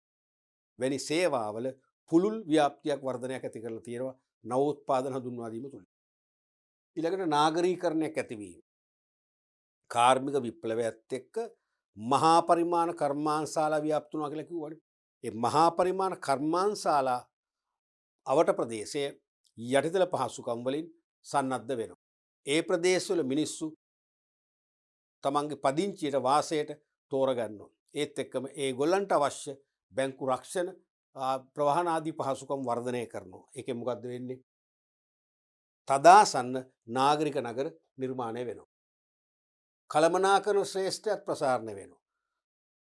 වැනි සේවාවල පුළුල් ව්‍යාප්තියක් වර්ධනයක් ඇති කරලා තියෙනවා නව උත්පාදන හඳුන්වා දීම තුලින්. ඊළඟට නාගරීකරණයක් ඇතිවීම. කාර්මික විප්ලවයත් එක්ක මහා පරිමාණ කර්මාන්තශාලා ව්‍යාප්ත වුණා කියලා කිව්වනේ. ඒ මහා පරිමාණ කර්මාන්තශාලා අවට ප්‍රදේශයේ යටිතල පහසුකම් වලින් සන්නද්ධ වෙනවා. ඒ ප්‍රදේශවල මිනිස්සු තමන්ගේ පදිංචියට වාසයට තෝරගන්නවා. ඒත් එක්කම ඒගොල්ලන්ට අවශ්‍ය බැංකු රක්ෂණ ප්‍රවාහන ආදී පහසුකම් වර්ධනය කරනවා. ඒකෙන් මොකද්ද වෙන්නේ? තදාසන්න නාගරික නගර නිර්මාණය වෙනවා. කළමනාකරණ ශ්‍රේෂ්ඨයත් ප්‍රසාරණය වෙනවා.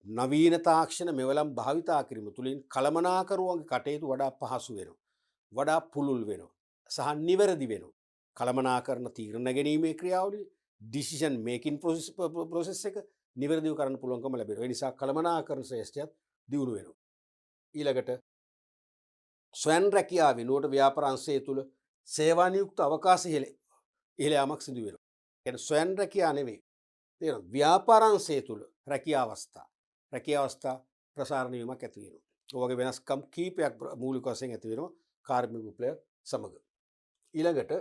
නවීන තාක්ෂණ මෙවලම් භාවිතා කිරීම තුළින් කළමනාකරුවන්ගේ කටයුතු වඩා පහසු වෙනවා. වඩා පුළුල් වෙනවා. සහ නිවැරදි වෙනවා. කළමනාකරණ තීරණ ගැනීමේ ක්‍රියාවලිය ඩිසිෂන් මේකින් ප්‍රොසෙස් එක නිවැරදිව කරන්න පුළුවන්කම ලැබෙනවා. ඒ නිසා කළමනාකරණ ශ්‍රේෂ්ඨයත් දියුණු වෙනවා. ඊළඟට ස්වයං රැකියාව වෙනුවට ව්‍යාපාර අංශය තුළ සේවා නියුක්ත අවකාශ ඉහළ යාමක් සිදු වෙනවා. කියන්නේ ස්වයං රැකියාව නෙවෙයි. තේරෙනවද? ව්‍යාපාර අංශය තුළ රැකියා අවස්ථා ප්‍රසාරණය වීමක් ඇති වෙනවා. ඒ වගේ වෙනස්කම් කීපයක් මූලික වශයෙන් ඇති වෙනවා කාර්මික විප්ලවය සමග. ඊළඟට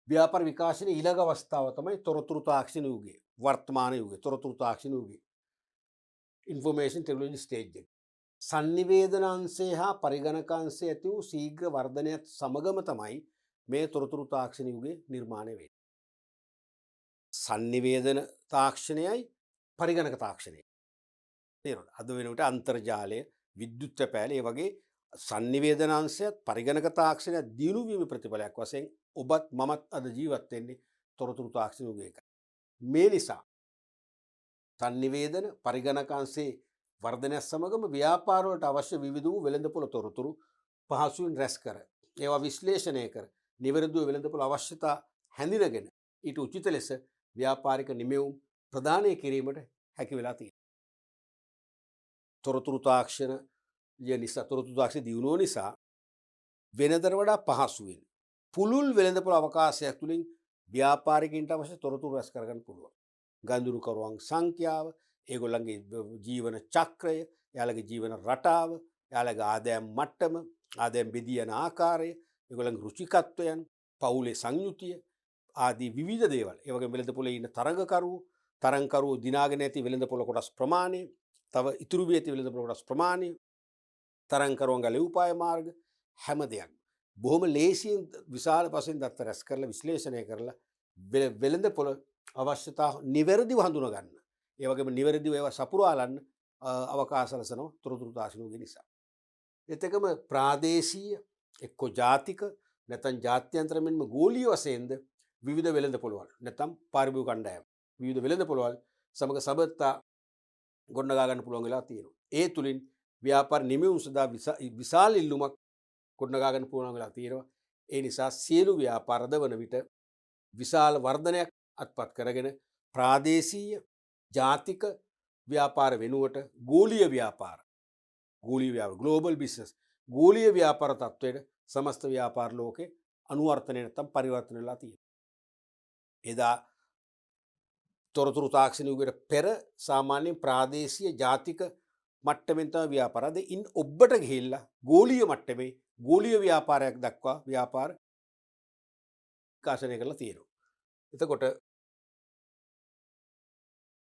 ව්‍යාපාර විකාශනයේ ඊළඟ අවස්ථාව තමයි තොරතුරු තාක්ෂණ යුගය. වර්තමාන යුගය තොරතුරු තාක්ෂණ යුගය. ඉන්ෆර්මේෂන් ටෙක්නොලොජි ස්ටේජ් එක. sannivedana අංශය හා පරිගණක අංශය ඇති වූ ශීඝ්‍ර වර්ධනයත් සමගම තමයි මේ තොරතුරු තාක්ෂණ යුගය නිර්මාණය වෙන්නේ. sannivedana තාක්ෂණයයි පරිගණක තාක්ෂණයයි. තේරුණාද? අද වෙනකොට අන්තර්ජාලය, විද්‍යුත් පැල ඒ වගේ sannivedana අංශයත් පරිගණක තාක්ෂණයත් දියුණු වීම ප්‍රතිඵලයක් වශයෙන් ඔබත් මමත් අද ජීවත් වෙන්නේ තොරතුරු තාක්ෂණ යුගයක. මේ නිසා sannivedana පරිගණක අංශයේ වර්ධනයත් සමගම ව්‍යාපාර වලට අවශ්‍ය විවිධ වූ වෙළඳපොළ තොරතුරු පහසුවෙන් රැස් කර ඒවා විශ්ලේෂණය කර නිවැරදිව වෙළඳපොළ අවශ්‍යතා හැඳිනගෙන ඊට උචිත ලෙස ව්‍යාපාරික නිමැවුම් ප්‍රදානය කිරීමට හැකි වෙලා තියෙනවා. තොරතුරු තාක්ෂණ දියුණුව නිසා වෙනදට වඩා පහසුවෙන් පුළුල් වෙළඳපොළ අවකාශයක් තුළින් ව්‍යාපාරිකයින්ට අවශ්‍ය තොරතුරු රැස් කරගන්න පුළුවන්. ගඳුරුකරුවන් සංඛ්‍යාව, ඒගොල්ලන්ගේ ජීවන චක්‍රය, එයාලගේ ජීවන රටාව, එයාලගේ ආදායම් මට්ටම, ආදායම් බෙදී යන ආකාරය, ඒගොල්ලන්ගේ රුචිකත්වයන්, පවුලේ සංයුතිය ආදී විවිධ දේවල්. ඒ වගේම වෙළඳපොලේ ඉන්න තරඟකරුවෝ දිනාගෙන ඇති වෙළඳපොළ කොටස් ප්‍රමාණය, තව ඉතුරු වී ඇති වෙළඳපොළ කොටස් ප්‍රමාණය, තරඟකරුවන්ගේ ලෙව්පාය මාර්ග හැම දෙයක්ම බොහොම ලේසියෙන් විශාල වශයෙන් දත්ත රැස් කරලා විශ්ලේෂණය කරලා වෙළඳපොළ අවශ්‍යතා නිවැරදිව හඳුනා ගන්න. ඒ වගේම නිවැරදිව ඒවා සපුරාලන්න අවකාශ සලසනවා තොරතුරු තාක්ෂණ යුගය නිසා. ඒත් එකම ප්‍රාදේශීය එක්ක ජාතික නැත්නම් ජාත්‍යන්තර මෙන්ම ගෝලීය වශයෙන්ද විවිධ වෙළඳපොළවල් නැත්නම් පාරිභෝගික කණ්ඩායම් විවිධ වෙළඳපොළවල් සමග සබඳතා ගොඩනගා ගන්න පුළුවන් වෙලා තියෙනවා. ඒ තුලින් ව්‍යාපාර නිමැවුම් සඳහා විශාල ඉල්ලුමක් ගොඩනගා ගන්න පුළුවන් වෙලා තියෙනවා. ඒ නිසා සියලු ව්‍යාපාරද වන විට විශාල වර්ධනයක් අත්පත් කරගෙන ප්‍රාදේශීය ජාතික ව්‍යාපාර වෙනුවට ගෝලීය ව්‍යාපාර ගෝලීය ව්‍යාපාර ග්ලෝබල් බිස්නස් ගෝලීය ව්‍යාපාර තත්ත්වයට සමස්ත ව්‍යාපාර ලෝකේ අනුවර්තනය නැත්තම් පරිවර්තන වෙලා තියෙනවා. එදා තොරතුරු තාක්ෂණ යුගයට පෙර සාමාන්‍යයෙන් ප්‍රාදේශීය ජාතික මට්ටමින් තමයි ව්‍යාපාර. අද ඉන් ඔබට ගිහිල්ලා ගෝලීය මට්ටමේ ගෝලීය ව්‍යාපාරයක් දක්වා ව්‍යාපාර විකාශනය කරලා තියෙනවා. එතකොට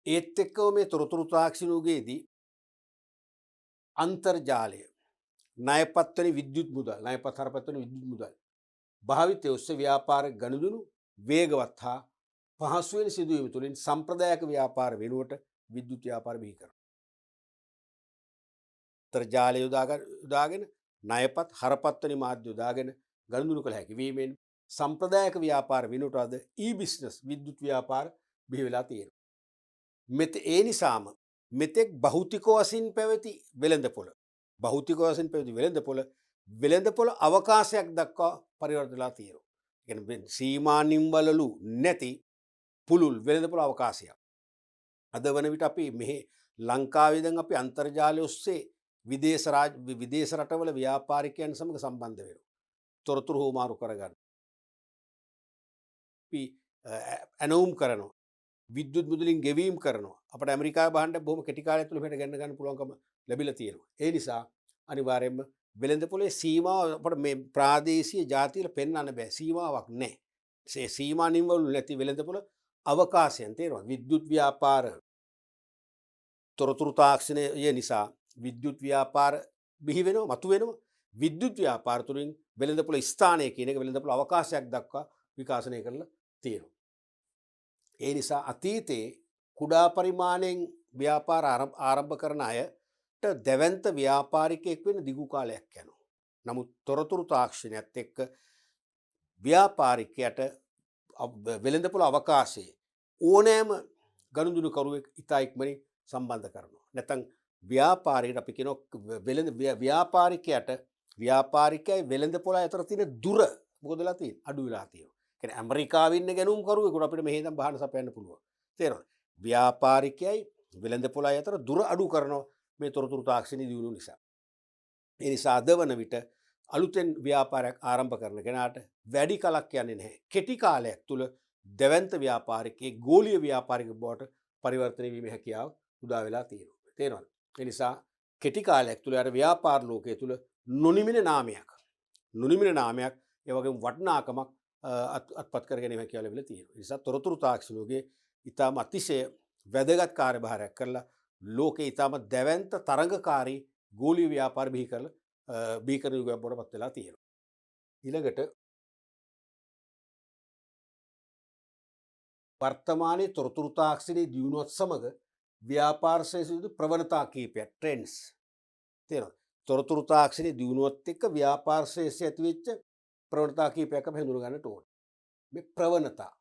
ඒත් එක්කම මේ තොරතුරු තාක්ෂණ යුගයේදී අන්තර්ජාලය ණයපත්වන විද්‍යුත් මුදල් ණයපත් හරපත්වන විද්‍යුත් මුදල් භාවිතය ඔස්සේ ව්‍යාපාර ගනුදෙනු වේගවත් හා පහසුවෙන් සිදුවීම තුළින් සම්ප්‍රදායක ව්‍යාපාර වෙනුවට විද්‍යුත් ව්‍යාපාර බිහි කරනවා. අන්තර්ජාලය යොදාගෙන ණයපත් හරපත්වන මාධ්‍ය යොදාගෙන ගනුදෙනු කළ හැකි වීමෙන් සම්ප්‍රදායක ව්‍යාපාර වෙනුවට අද ඊ-බිස්නස් විද්‍යුත් ව්‍යාපාර බිහි වෙලා තියෙනවා. ඒ නිසාම මෙතෙක් භෞතික වශයෙන් පැවති වෙළඳපොළ වෙළඳපොළ අවකාශයක් දක්වා පරිවර්තන වෙලා තියෙනවා. කියන්නේ සීමා නිම්වලලු නැති පුළුල් වෙළඳපොළ අවකාශයක්. අද වන විට අපි මෙහි ලංකාවේ දැන් අපි අන්තර්ජාලය ඔස්සේ විදේශ රටවල ව්‍යාපාරිකයන් සමග සම්බන්ධ වෙනවා. තොරතුරු හුවමාරු කරගන්න. අපි ඇනවුම් කරනවා. විද්‍යුත් මුදලින් ගෙවීම් කරනවා. අපට ඇමරිකාවේ බහන්න බොහොම කෙටි කාලයක් තුළ මෙහෙට ගන්න පුළුවන්කම ලැබිලා තියෙනවා. ඒ නිසා අනිවාර්යයෙන්ම වෙළඳපොලේ සීමාව අපට මේ ප්‍රාදේශීය ජාතිවල පෙන්වන්න බෑ. සීමාවක් නැහැ. ඒ සීමා නිම්වලු නැති වෙළඳපොළ අවකාශයන් තේරෙනවා. විද්‍යුත් ව්‍යාපාර තොරතුරු තාක්ෂණය නිසා විද්‍යුත් ව්‍යාපාර බිහි වෙනවා, මතු වෙනවා. විද්‍යුත් ව්‍යාපාර තුළින් වෙළඳපොළ ස්ථානය කියන එක වෙළඳපොළ අවකාශයක් දක්වා විකාශනය කරලා තියෙනවා. ඒ නිසා අතීතයේ කුඩා පරිමාණයෙන් ව්‍යාපාර ආරම්භ කරන අයට දැවැන්ත ව්‍යාපාරිකයෙක් වෙන්න දිගු කාලයක් යනවා. නමුත් තොරතුරු තාක්ෂණයත් එක්ක ව්‍යාපාරිකයට වෙළඳපොළ අවකාශයේ ඕනෑම ගනුදෙනු කරුවෙක් ඉතා ඉක්මනින් සම්බන්ධ කරනවා. නැත්නම් ව්‍යාපාරයට අපි කියනවා ව්‍යාපාරිකයයි වෙළඳපොළ අතර තියෙන දුර මොකද වෙලා තියෙන්නේ? අඩු වෙලා තියෙනවා. කියන්නේ ඇමරිකාවේ ඉන්න ගැනුම් කරුවෙකුට අපිට මෙහෙ ඉඳන් බහන සපයන්න පුළුවන්. තේරෙනවද? ව්‍යාපාරිකයයි වෙළඳපොළ අතර දුර අඩු කරනවා මේ තොරතුරු තාක්ෂණය දියුණුව නිසා. ඒ නිසා අද වන විට අලුතෙන් ව්‍යාපාරයක් ආරම්භ කරන කෙනාට වැඩි කලක් යන්නේ නැහැ. කෙටි කාලයක් තුල දැවැන්ත ව්‍යාපාරිකයෙක් ගෝලීය ව්‍යාපාරිකයෙක් බවට පරිවර්තනය වීමේ හැකියාව උදා වෙලා තියෙනවා. තේරෙනවද? ඒ නිසා කෙටි කාලයක් තුල අර ව්‍යාපාර ලෝකයේ තුල නොනිමින නාමයක් ඒ වගේම වටිනාකමක් අත්පත් කර ගැනීම හැකියාව ලැබිලා තියෙනවා. ඒ නිසා තොරතුරු තාක්ෂණයේ ඊටම අතිශය වැදගත් කාර්යභාරයක් කරලා ලෝකේ ඊටම දැවැන්ත තරඟකාරී ගෝලීය ව්‍යාපාර බිහි කරන යුගයක් බවට පත් වෙලා තියෙනවා. ඊළඟට වර්තමානයේ තොරතුරු තාක්ෂණයේ දියුණුවත් සමග ව්‍යාපාරයේ සිදු ප්‍රවණතා කීපයක් ට්‍රෙන්ඩ්ස් තියෙනවා. තොරතුරු තාක්ෂණයේ දියුණුවත් එක්ක ව්‍යාපාරයේ ඇතිවෙච්ච ප්‍රවණතා කීපයක් අපි හඳුන ගන්නට ඕන. මේ ප්‍රවණතා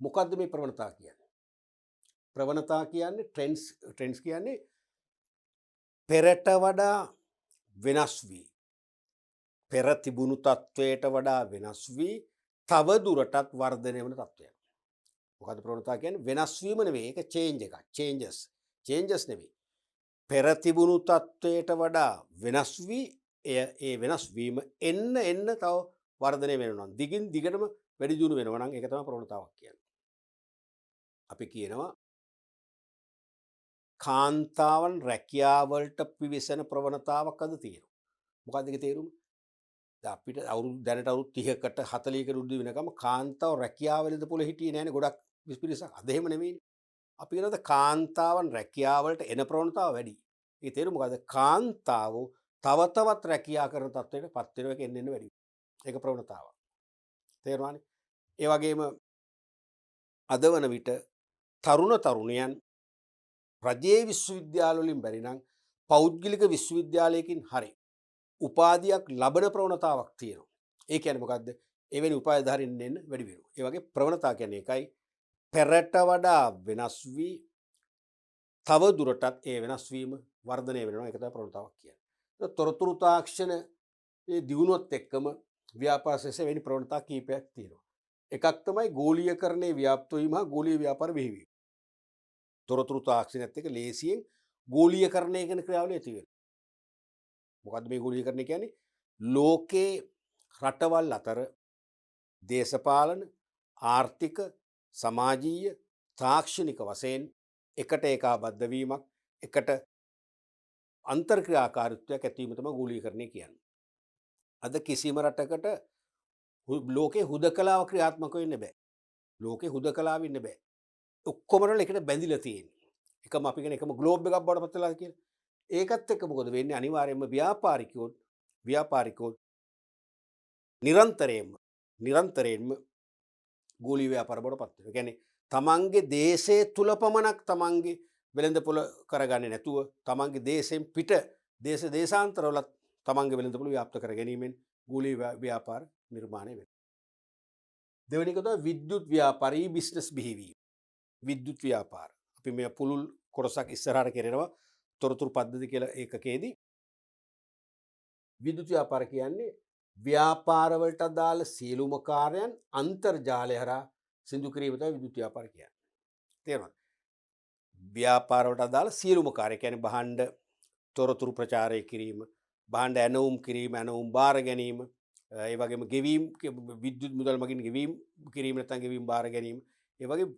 මොකද්ද මේ ප්‍රවණතා කියන්නේ? ප්‍රවණතා කියන්නේ ට්‍රෙන්ඩ්ස් කියන්නේ පෙරට වඩා වෙනස් වී පෙර තිබුණු තත්වයට වඩා වෙනස් වී තව දුරටත් වර්ධනය වන තත්වයක්. මොකද්ද ප්‍රවණතා කියන්නේ? වෙනස් වීම නෙවෙයි, ඒක චේන්ජ් එකක්. චේන්ජස් නෙවෙයි. පෙර තිබුණු තත්වයට වඩා වෙනස් වී ඒ වෙනස් වීම එන්න තව වර්ධනය වෙනවා. දිගින් දිගටම වැඩි දියුණු වෙනවා නම් ඒක තමයි ප්‍රවණතාවක් කියන්නේ. අපි කියනවා කාන්තාවන් රැකියාවලට පිවිසෙන ප්‍රවණතාවක් අද තියෙනවා. මොකක්ද ඒකේ තේරුම? අපිට දැනට අවුරුදු 30කට 40කට උඩ වෙනකම් කාන්තාව රැකියාවලද පොළ හිටියේ නැහැනේ ගොඩක් පිරිසක්. අද එහෙම නෙමෙයිනේ. අපි කියනවා කාන්තාවන් රැකියාවලට එන ප්‍රවණතාව වැඩි. ඒ තේරුම මොකද්ද? කාන්තාවෝ තව තවත් රැකියා කරන තත්ත්වයකට පත් වෙනවා කියන්නේ එන්න වැඩි. ඒක ප්‍රවණතාවක්. තේරුණානේ? ඒ වගේම අද වන විට තරුණයන් රජයේ විශ්වවිද්‍යාල වලින් බැරි නම් පෞද්ගලික විශ්වවිද්‍යාලයකින් හරි උපාධියක් ලබන ප්‍රවණතාවක් තියෙනවා. ඒ කියන්නේ මොකද්ද? එවැනි උපාධිධාරීන් එන්න වැඩි වෙනවා. ඒ වගේ ප්‍රවණතාව කියන්නේ ඒකයි. පෙරට වඩා වෙනස් වී තව දුරටත් ඒ වෙනස් වීම වර්ධනය වෙනවා. ඒක තමයි ප්‍රවණතාවක් කියන්නේ. තොරතුරු තාක්ෂණ ඒ දියුණුවත් එක්කම ව්‍යාපාරයේ වෙනි ප්‍රවණතා කීපයක් තියෙනවා. එකක් තමයි ගෝලීයකරණයේ ව්‍යාප්ත වීම හා ගෝලීය ව්‍යාපාර බිහිවීම. තොරතුරු තාක්ෂණයත් එක්ක ලේසියෙන් ගෝලීයකරණය කියන ක්‍රියාවලිය ඇති වෙනවා. මොකද්ද මේ ගෝලීකරණය කියන්නේ? ලෝකේ රටවල් අතර දේශපාලන, ආර්ථික, සමාජීය, තාක්ෂණික වශයෙන් එකට ඒකාබද්ධ වීමක්, එකට අන්තර්ක්‍රියාකාරීත්වයක් ඇති වීම තමයි ගෝලීකරණය කියන්නේ. අද කිසිම රටකට ලෝකේ හුදකලාව ක්‍රියාත්මක වෙන්න බෑ. ලෝකේ හුදකලාව ඉන්න බෑ. ඔක්කොම රටවල් එකට බැඳිලා තියෙන්නේ. එකම අපි කියන එකම ග්ලෝබ් එකක් බවට පත් වෙලා කියලා. ඒකත් එක්ක මොකද වෙන්නේ? අනිවාර්යයෙන්ම ව්‍යාපාරිකයෝ නිරන්තරයෙන්ම ගෝලීය ව්‍යාපාර බවට පත් වෙනවා. ඒ කියන්නේ තමන්ගේ දේශයේ තුල පමණක් තමන්ගේ වෙළඳපොළ කරගන්නේ නැතුව තමන්ගේ දේශයෙන් පිට දේශාන්තරවලත් තමන්ගේ වෙළඳපොළ ව්‍යාප්ත කර ගැනීමෙන් ගෝලීය ව්‍යාපාර නිර්මාණය වෙනවා. දෙවෙනි එක තමයි විද්‍යුත් ව්‍යාපාරී බිස්නස් බිහිවීම. විද්‍යුත් ව්‍යාපාර. අපි මේ පුළුල් කොටසක් ඉස්සරහට කරනවා තොරතුරු පද්ධති කියලා ඒකකයේදී. විද්‍යුත් ව්‍යාපාර කියන්නේ ව්‍යාපාරවලට අදාළ සියලුම කාර්යයන් අන්තර්ජාලය හරහා සිදු කිරීම තමයි විද්‍යුත් ව්‍යාපාර කියන්නේ. තේරුණාද? ව්‍යාපාරවලට අදාළ සියලුම කාර්ය කියන්නේ භාණ්ඩ තොරතුරු ප්‍රචාරය කිරීම, භාණ්ඩ ඇනවුම් කිරීම, ඇනවුම් බාර ගැනීම, ඒ වගේම ගෙවීම් විද්‍යුත් මුදල් මගින් ගෙවීම් කිරීම නැත්නම් ගෙවීම් බාර ගැනීම, ඒ වගේ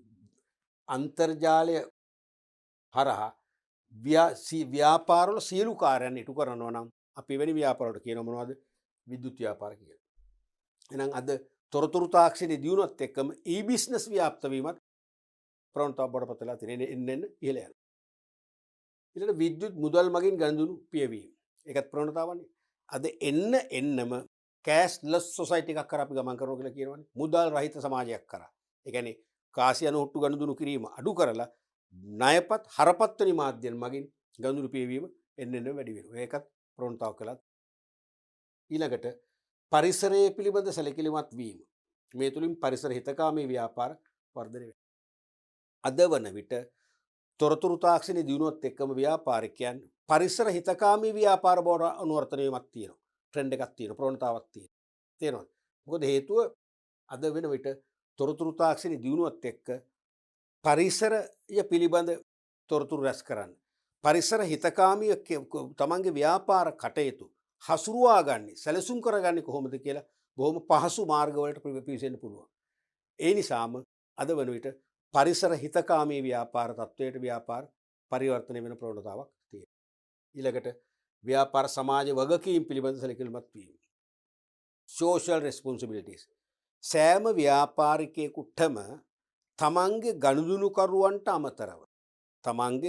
අන්තර්ජාලය හරහා ව්‍යාපාරවල සියලු කාර්යයන් ඉටු කරනවා නම් අපි වෙන ව්‍යාපාරවලට කියනවා මොනවද? විද්‍යුත් ව්‍යාපාර කියලා. එහෙනම් අද තොරතුරු තාක්ෂණයේ දියුණුවත් එක්කම e-business ව්‍යාප්ත වීමත් ප්‍රවණතාවක් බවට පත් වෙලා තියෙන එන්න ඉහළ යනවා. ඊළඟ විද්‍යුත් මුදල් මගින් ගනුදෙනු පියවීම. ඒකත් ප්‍රවණතාවන්නේ. අද එන්නම කෑෂ්ලස් සොසයිටි එකක් කරා අපි ගමන් කරනවා කියලා කියනවනේ. මුදල් රහිත සමාජයක් කරා. ඒ කියන්නේ කාසිය නොහොට්ටු ගනුදෙනු කිරීම අඩු කරලා ණයපත් හරපත් වැනි මාධ්‍යයන් මගින් ගනුදෙනු පියවීම එන්න වැඩි වෙනවා. ඒකත් ප්‍රවණතාවක් කළා. ඊළඟට පරිසරයේ පිළිබඳ සැලකිලිමත් වීම. මේ තුලින් පරිසර හිතකාමී ව්‍යාපාර වර්ධනය වෙනවා. අද වන විට තොරතුරු තාක්ෂණයේ දියුණුවත් එක්කම ව්‍යාපාරිකයන් පරිසර හිතකාමී ව්‍යාපාර බවට අනුවර්තනය වීමක් තියෙනවා. ට්‍රෙන්ඩ් එකක් තියෙනවා, ප්‍රවණතාවක් තියෙනවා. තේරෙනවද? මොකද හේතුව අද වෙන විට තොරතුරු තාක්ෂණයේ දියුණුවත් එක්ක පරිසරය පිළිබඳ තොරතුරු රැස් කරන්න. පරිසර හිතකාමී තමන්ගේ ව්‍යාපාර කටයුතු හසුරුවා ගන්නේ, සැලසුම් කරගන්නේ කොහොමද කියලා බොහොම පහසු මාර්ගවලට පිවිසෙන්න පුළුවන්. ඒ නිසාම අද වන විට පරිසර හිතකාමී ව්‍යාපාර තත්වයට ව්‍යාපාර පරිවර්තනය වෙන ප්‍රවණතාවක් තියෙනවා. ඊළඟට ව්‍යාපාර සමාජ වගකීම් පිළිබඳ සැලකිලිමත් වීම. social responsibilities. සෑම ව්‍යාපාරිකයෙකුටම තමන්ගේ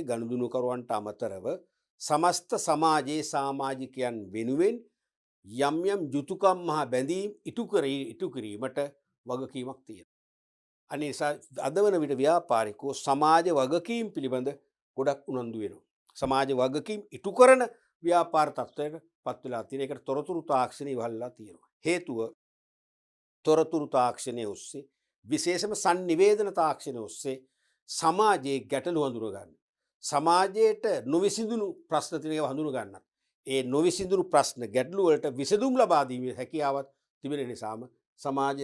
ගනුදෙනුකරුවන්ට අමතරව සමස්ත සමාජයේ සමාජිකයන් වෙනුවෙන් යම් යුතුයකම් මහා බැඳීම් ඉටු කිරීමට වගකීමක් තියෙනවා. අනිසා අද වන විට ව්‍යාපාරිකෝ සමාජ වගකීම් පිළිබඳ ගොඩක් උනන්දු වෙනවා. සමාජ වගකීම් ඉටු කරන ව්‍යාපාර තත්ත්වයකට පත් වෙලා තියෙන. ඒකට තොරතුරු තාක්ෂණය ඉවහල්ලා තියෙනවා. හේතුව තොරතුරු තාක්ෂණය ඔස්සේ විශේෂම sannivedana තාක්ෂණය ඔස්සේ සමාජයේ ගැටලු හඳුන ගන්න. සමාජයට නොවිසඳුණු ප්‍රශ්න තියෙනවා හඳුන ගන්නත්. ඒ නොවිසඳුණු ප්‍රශ්න ගැටලු වලට විසඳුම් ලබා දීමේ හැකියාවක් තිබෙන නිසාම සමාජ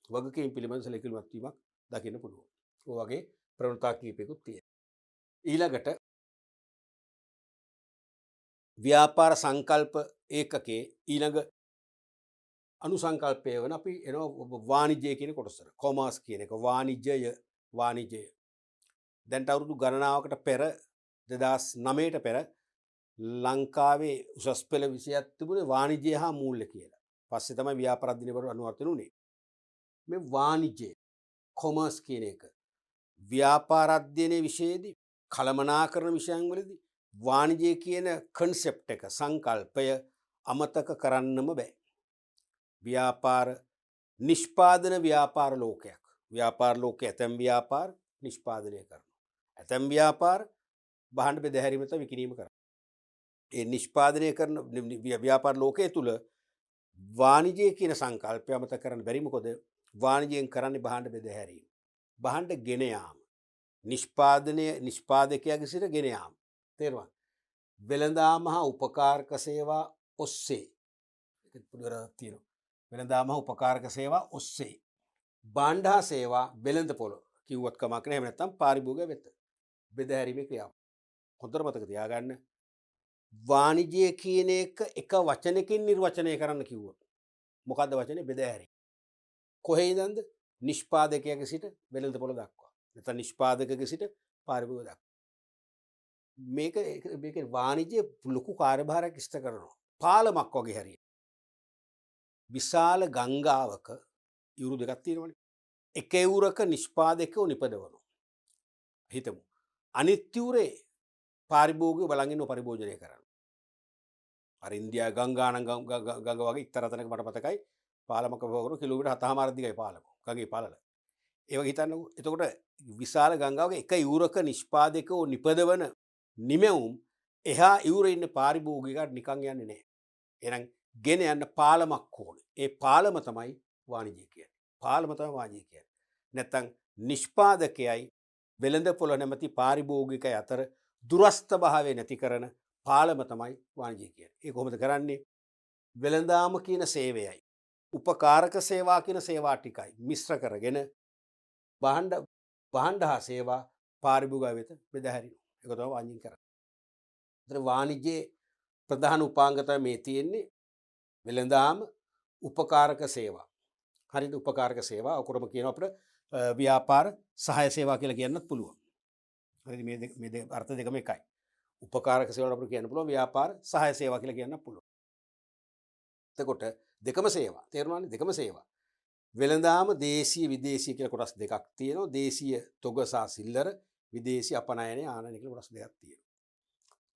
වගකීම් පිළිබඳ සැලකිලිමත් වීමක් දකින්න පුළුවන්. ඔය වගේ ප්‍රවණතා කීපයකුත් තියෙනවා. ඊළඟට ව්‍යාපාර සංකල්ප ඒකකයේ ඊළඟ අනුසංකල්පය වන අපි එනවා වාණිජ්‍ය කියන කොටසට. කොමර්ස් කියන එක වාණිජ්‍ය. දැන්ට අවුරුදු ගණනාවකට පෙර 2009ට පෙර ලංකාවේ උසස් පෙළ විෂයක් තිබුණේ වාණිජ්‍ය හා මූල්‍ය කියලා. පස්සේ තමයි ව්‍යාපාර අධ්‍යයනය වල අනුවර්තන උනේ. මේ වාණිජ්‍ය කොමර්ස් කියන එක ව්‍යාපාර අධ්‍යයනයේ විෂයේදී කළමනාකරන විෂයන් වලදී වාණිජ්‍ය කියන කන්සෙප්ට් එක සංකල්පය අමතක කරන්නම බෑ. ව්‍යාපාර නිෂ්පාදන ව්‍යාපාර ලෝකයක්. ව්‍යාපාර ලෝකයේ ඇතැම් ව්‍යාපාර නිෂ්පාදනය කරනවා. ඇතැම් ව්‍යාපාර භාණ්ඩ බෙදහැරීම නැත්නම් විකිණීම කරනවා. ඒ නිෂ්පාදනය කරන ව්‍යාපාර ලෝකයේ තුල වාණිජය කියන සංකල්පය අමතක කරන්න බැරි. මොකද වාණිජයෙන් කරන්නේ භාණ්ඩ බෙදහැරීම. භාණ්ඩ ගෙන යාම. නිෂ්පාදකයාගේ සිට ගෙන යාම. තේරුණාද? වෙළඳාම හා උපකාරක සේවා ඔස්සේ ඒක පුදුරක් තියෙනවා. වෙළඳාම හා උපකාරක සේවා ඔස්සේ භාණ්ඩ හා සේවා වෙළඳපොළ කිව්වත් කමක් නැහැ. එහෙම නැත්නම් පාරිභෝගික වෙත බෙදහැරීමේ ක්‍රියාව. හොඳට මතක තියාගන්න. වාණිජය කියන එක වචනකින් නිර්වචනය කරන්න කිව්වොත් මොකක්ද වචනේ බෙදෑහැරි. කොහේ ඉඳන්ද? නිෂ්පාදකයාගේ සිට වෙළඳපොළ දක්වා. නැත්නම් නිෂ්පාදකගේ සිට පාරිභෝගික දක්වා. මේක වාණිජය ලොකු කාර්යභාරයක් ඉෂ්ට කරනවා. පාලමක් වගේ හරියට. විශාල ගංගාවක ඉවුරු දෙකක් තියෙනවනේ. එක ඉවුරක නිෂ්පාදකයෝ නිපදවනවා. හිතමු. අනිත් ඉවුරේ පාරිභෝගිකයෝ බලන් ඉන්නව පරිභෝජනය කරන්න. අර ඉන්දියා ගංගානම් ගඟ වගේ එක්තරා තැනක මට මතකයි පාලමක පොකරු කිලෝමීටර් 7මාරක් දිගයි පාලම. ගඟේ පාලල. ඒ වගේ හිතන්නකෝ. එතකොට විශාල ගංගාවක එක ඉවුරක නිෂ්පාදකයෝ නිපදවන නිමැවුම් එහා ඉවුරේ ඉන්න පාරිභෝගිකයාට නිකන් යන්නේ නැහැ. එහෙනම් ගෙන යන්න පාලමක් ඕනේ. ඒ පාලම තමයි වාණිජය කියන්නේ. පාලම තමයි වාණිජය කියන්නේ. නැත්තම් නිෂ්පාදකයයි වෙළඳපොළ නැමැති පාරිභෝගිකය අතර දුරස්ථ භාවය නැති කරන පාලම තමයි වාණිජය කියන්නේ. ඒ කොහොමද කරන්නේ? වෙළඳාම කියන සේවයයි උපකාරක සේවා කියන සේවා ටිකයි මිශ්‍ර කරගෙන භාණ්ඩ හා සේවා පාරිභෝගිකය වෙත බෙදා හැරිනවා. ඒක තමයි වාණිජය කරන්නේ. ඒතර වාණිජයේ ප්‍රධාන උපාංග තමයි මේ තියෙන්නේ. වෙළඳාම උපකාරක සේවා. හරිද? උපකාරක සේවා ඔකරම කියනවා අපිට ව්‍යාපාර සහාය සේවා කියලා කියන්නත් පුළුවන්. හරිද? මේ අර්ථ දෙකම එකයි. උපකාරක සේවාවට අපිට කියන්න පුළුවන් ව්‍යාපාර සහාය සේවා කියලා කියන්නත් පුළුවන්. එතකොට දෙකම සේවා. තේරුණානේ? දෙකම සේවා. වෙළඳාම දේශීය විදේශීය කියලා කොටස් දෙකක් තියෙනවා. දේශීය තොග සහ සිල්ලර, විදේශීය අපනයනය ආනයන කියලා කොටස් දෙකක් තියෙනවා.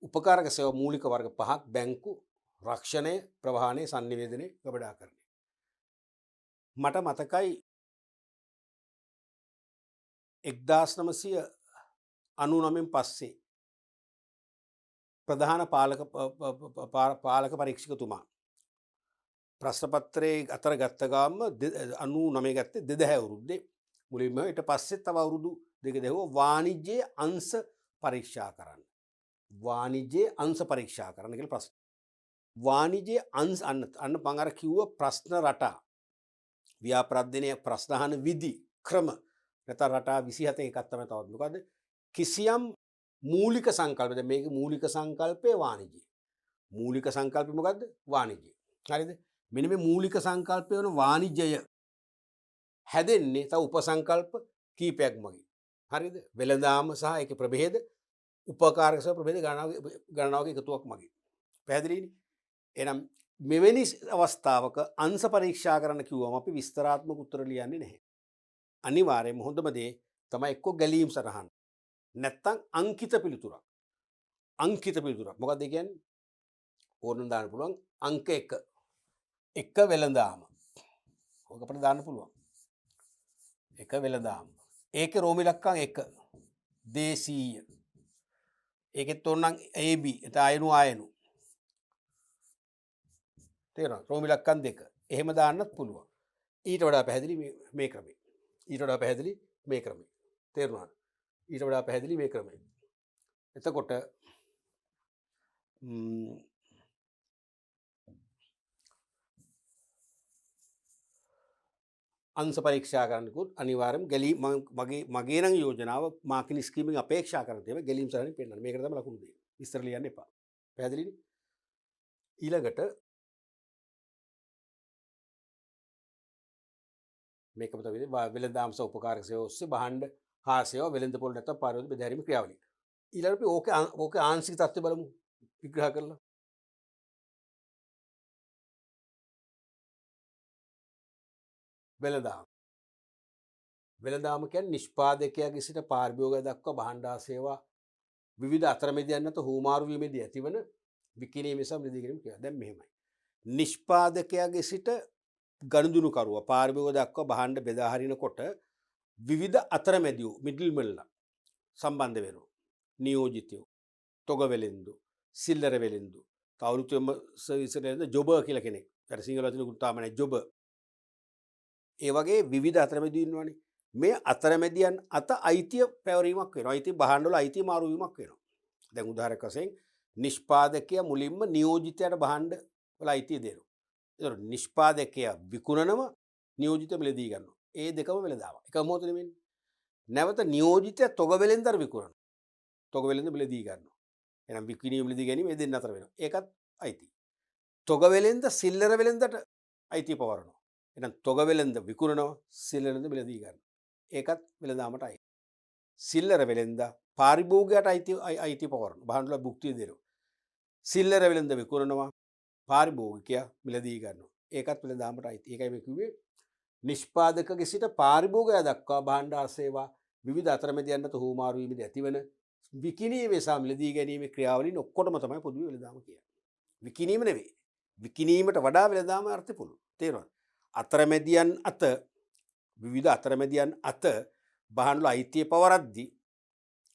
උපකාරක සේවා මූලික වර්ග පහක්: බැංකු, රක්ෂණය, ප්‍රවාහනය, sannivedanaය, ගබඩාකරණය. මට මතකයි 1999 පස්සේ ප්‍රධාන පාලක පරීක්ෂකතුමා ප්‍රශ්න පත්‍රයේ අතර ගත්ත ගාම 99 ගත්තේ 2000 අවුරුද්දේ මුලින්ම. ඊට පස්සේ තව අවුරුදු දෙක දෙවුවා වාණිජ්‍යයේ අංශ පරීක්ෂා කරන්න. වාණිජ්‍යයේ අංශ පරීක්ෂා කරන්න කියලා ප්‍රශ්න. වාණිජ්‍යයේ අංශ අන්න මම අර කිව්ව ප්‍රශ්න රටා ව්‍යාප්‍රාද්‍යනීය ප්‍රශ්න අහන විදි ක්‍රම නැත්නම් රටා 27 එකක් තමයි තවත්. මොකද කිසියම් මූලික සංකල්ප. දැන් මේක මූලික සංකල්පේ වාණිජ්‍ය. මූලික සංකල්පය මොකද්ද? වාණිජ්‍ය. හරිද? මෙන්න මේ මූලික සංකල්පය වන වාණිජ්‍යය හැදෙන්නේ තව උපසංකල්ප කීපයක් මගින්. හරිද? වෙළඳාම සහ ඒකේ ප්‍රභේද, උපකාරක සහ ප්‍රභේද ගණනාවක එකතුවක් මගින්. පැහැදිලිනේ? එහෙනම් මෙවැනි අවස්ථාවක අංශ පරීක්ෂා කරන්න කිව්වම අපි විස්තරාත්මක උත්තර ලියන්නේ නැහැ. අනිවාර්යයෙන්ම හොඳම දේ තමයි එක්ක ගැලීම් සටහන්. නැත්තම් අංකිත පිළිතුරක්. අංකිත පිළිතුරක්. මොකක්ද ඒ කියන්නේ? ඕනනම් දාන්න පුළුවන් අංක 1. එක වෙළඳාම. ඔක අපිට දාන්න පුළුවන්. එක වෙළඳාම. ඒකේ රෝමි ඉලක්කම් 1. දේශීය. ඒකෙත් ඕනනම් AB එත ආයනු. තේරෙනවද? රෝමි ඉලක්කම් 2. එහෙම දාන්නත් පුළුවන්. ඊට වඩා පැහැදිලි මේ ක්‍රමය. ඊට වඩා පැහැදිලි මේ ක්‍රමය. තේරුණාද? ඊට වඩා පැහැදිලි මේ ක්‍රමය. එතකොට අංශ පරීක්ෂා කරන්නකුත් අනිවාර්යයෙන්ම ගැලීම් මගේ නම් යෝජනාව මාකින් ස්කීමින් අපේක්ෂා කරන දේම ගැලීම් සරණින් පෙන්නන්න. මේකට තමයි ලකුණු දෙන්නේ. විස්තර ලියන්න එපා. පැහැදිලිනේ? ඊළඟට මේකම තමයි වෙළඳාම් සහ උපකාරක සේවා ඔස්සේ භාණ්ඩ හා සේවා වෙළඳපොළ නැත්නම් පාරිභෝගික බෙදාහැරීමේ ක්‍රියාවලිය. ඊළඟට අපි ඕකේ ආංශික තත්ත්වය බලමු විග්‍රහ කරලා. වෙළඳාම කියන්නේ නිෂ්පාදකයාගේ සිට පාරිභෝගිකයා දක්වා භාණ්ඩ හා සේවා විවිධ අතරමැදියන් අතර හුවමාරු වීමේදී ඇතිවන විකිණීමේ සහ මිලදී ගැනීම ක්‍රියාව. දැන් මෙහෙමයි. නිෂ්පාදකයාගේ සිට ගනුදෙනුකරුවා පාරිභෝගිකයා දක්වා භාණ්ඩ බෙදා හරිනකොට විවිධ අතරමැදියෝ මිඩල්මන්ලා සම්බන්ධ වෙනවා. නියෝජිතයෝ, තොග වෙළෙන්දු, සිල්ලර වෙළෙන්දු, තවලුතුම සර්විස් එකේ ජොබර් කියලා කෙනෙක්. අර සිංහල වචන තාම නැහැ ජොබර්. ඒ වගේ විවිධ අතරමැදියෝ ඉන්නවනේ. මේ අතරමැදියන් අත අයිතිය පැවරීමක් වෙනවා. අයිතිය භාණ්ඩවල අයිතිය මාරු වීමක් වෙනවා. දැන් උදාහරණයක් වශයෙන් නිෂ්පාදකයා මුලින්ම නියෝජිතයාට භාණ්ඩ වල අයිතිය දෙනවා. ඒතකොට නිෂ්පාදකයා විකුණනවා, නියෝජිතයා මිලදී ගන්නවා. ඒ දෙකම වෙළඳාම. එක මොහොතේ නෙමෙයි. නැවත නියෝජිතයා තොග වෙළෙන්දර විකුණනවා. තොග වෙළෙන්ද මිලදී ගන්නවා. එහෙනම් විකිණීම මිලදී ගැනීම මේ දෙන්න අතර වෙනවා. ඒකත් අයිති. තොග වෙලෙන්ද සිල්ලර වෙලෙන්දට අයිතිය පවරනවා. එහෙනම් තොග වෙලෙන්ද විකුණනවා, සිල්ලර වෙලෙන්ද මිලදී ගන්නවා. ඒකත් වෙළඳාමට අයිති. සිල්ලර වෙලෙන්ද පාරිභෝගිකයට අයිතිය පවරනවා. භාණ්ඩවල භුක්තිය දෙනවා. සිල්ලර වෙලෙන්ද විකුණනවා, පාරිභෝගිකයා මිලදී ගන්නවා. ඒකත් වෙළඳාමට අයිති. ඒකයි මේ කිව්වේ නිෂ්පාදකගේ සිට පාරිභෝගිකයා දක්වා භාණ්ඩ සේවා විවිධ අතරමැදියන්ට හුවමාරු වීමේදී ඇතිවන විකිණීමේ සහ මිලදී ගැනීමේ ක්‍රියාවලින් ඔක්කොටම තමයි පොදුවේ වෙළඳාම කියන්නේ. විකිණීම නෙවෙයි. විකිණීමට වඩා වෙළඳාම අර්ථය පුළු. තේරුණාද? අතරමැදියන් අත විවිධ අතරමැදියන් අත භාණ්ඩවල අයිතිය පවරද්දී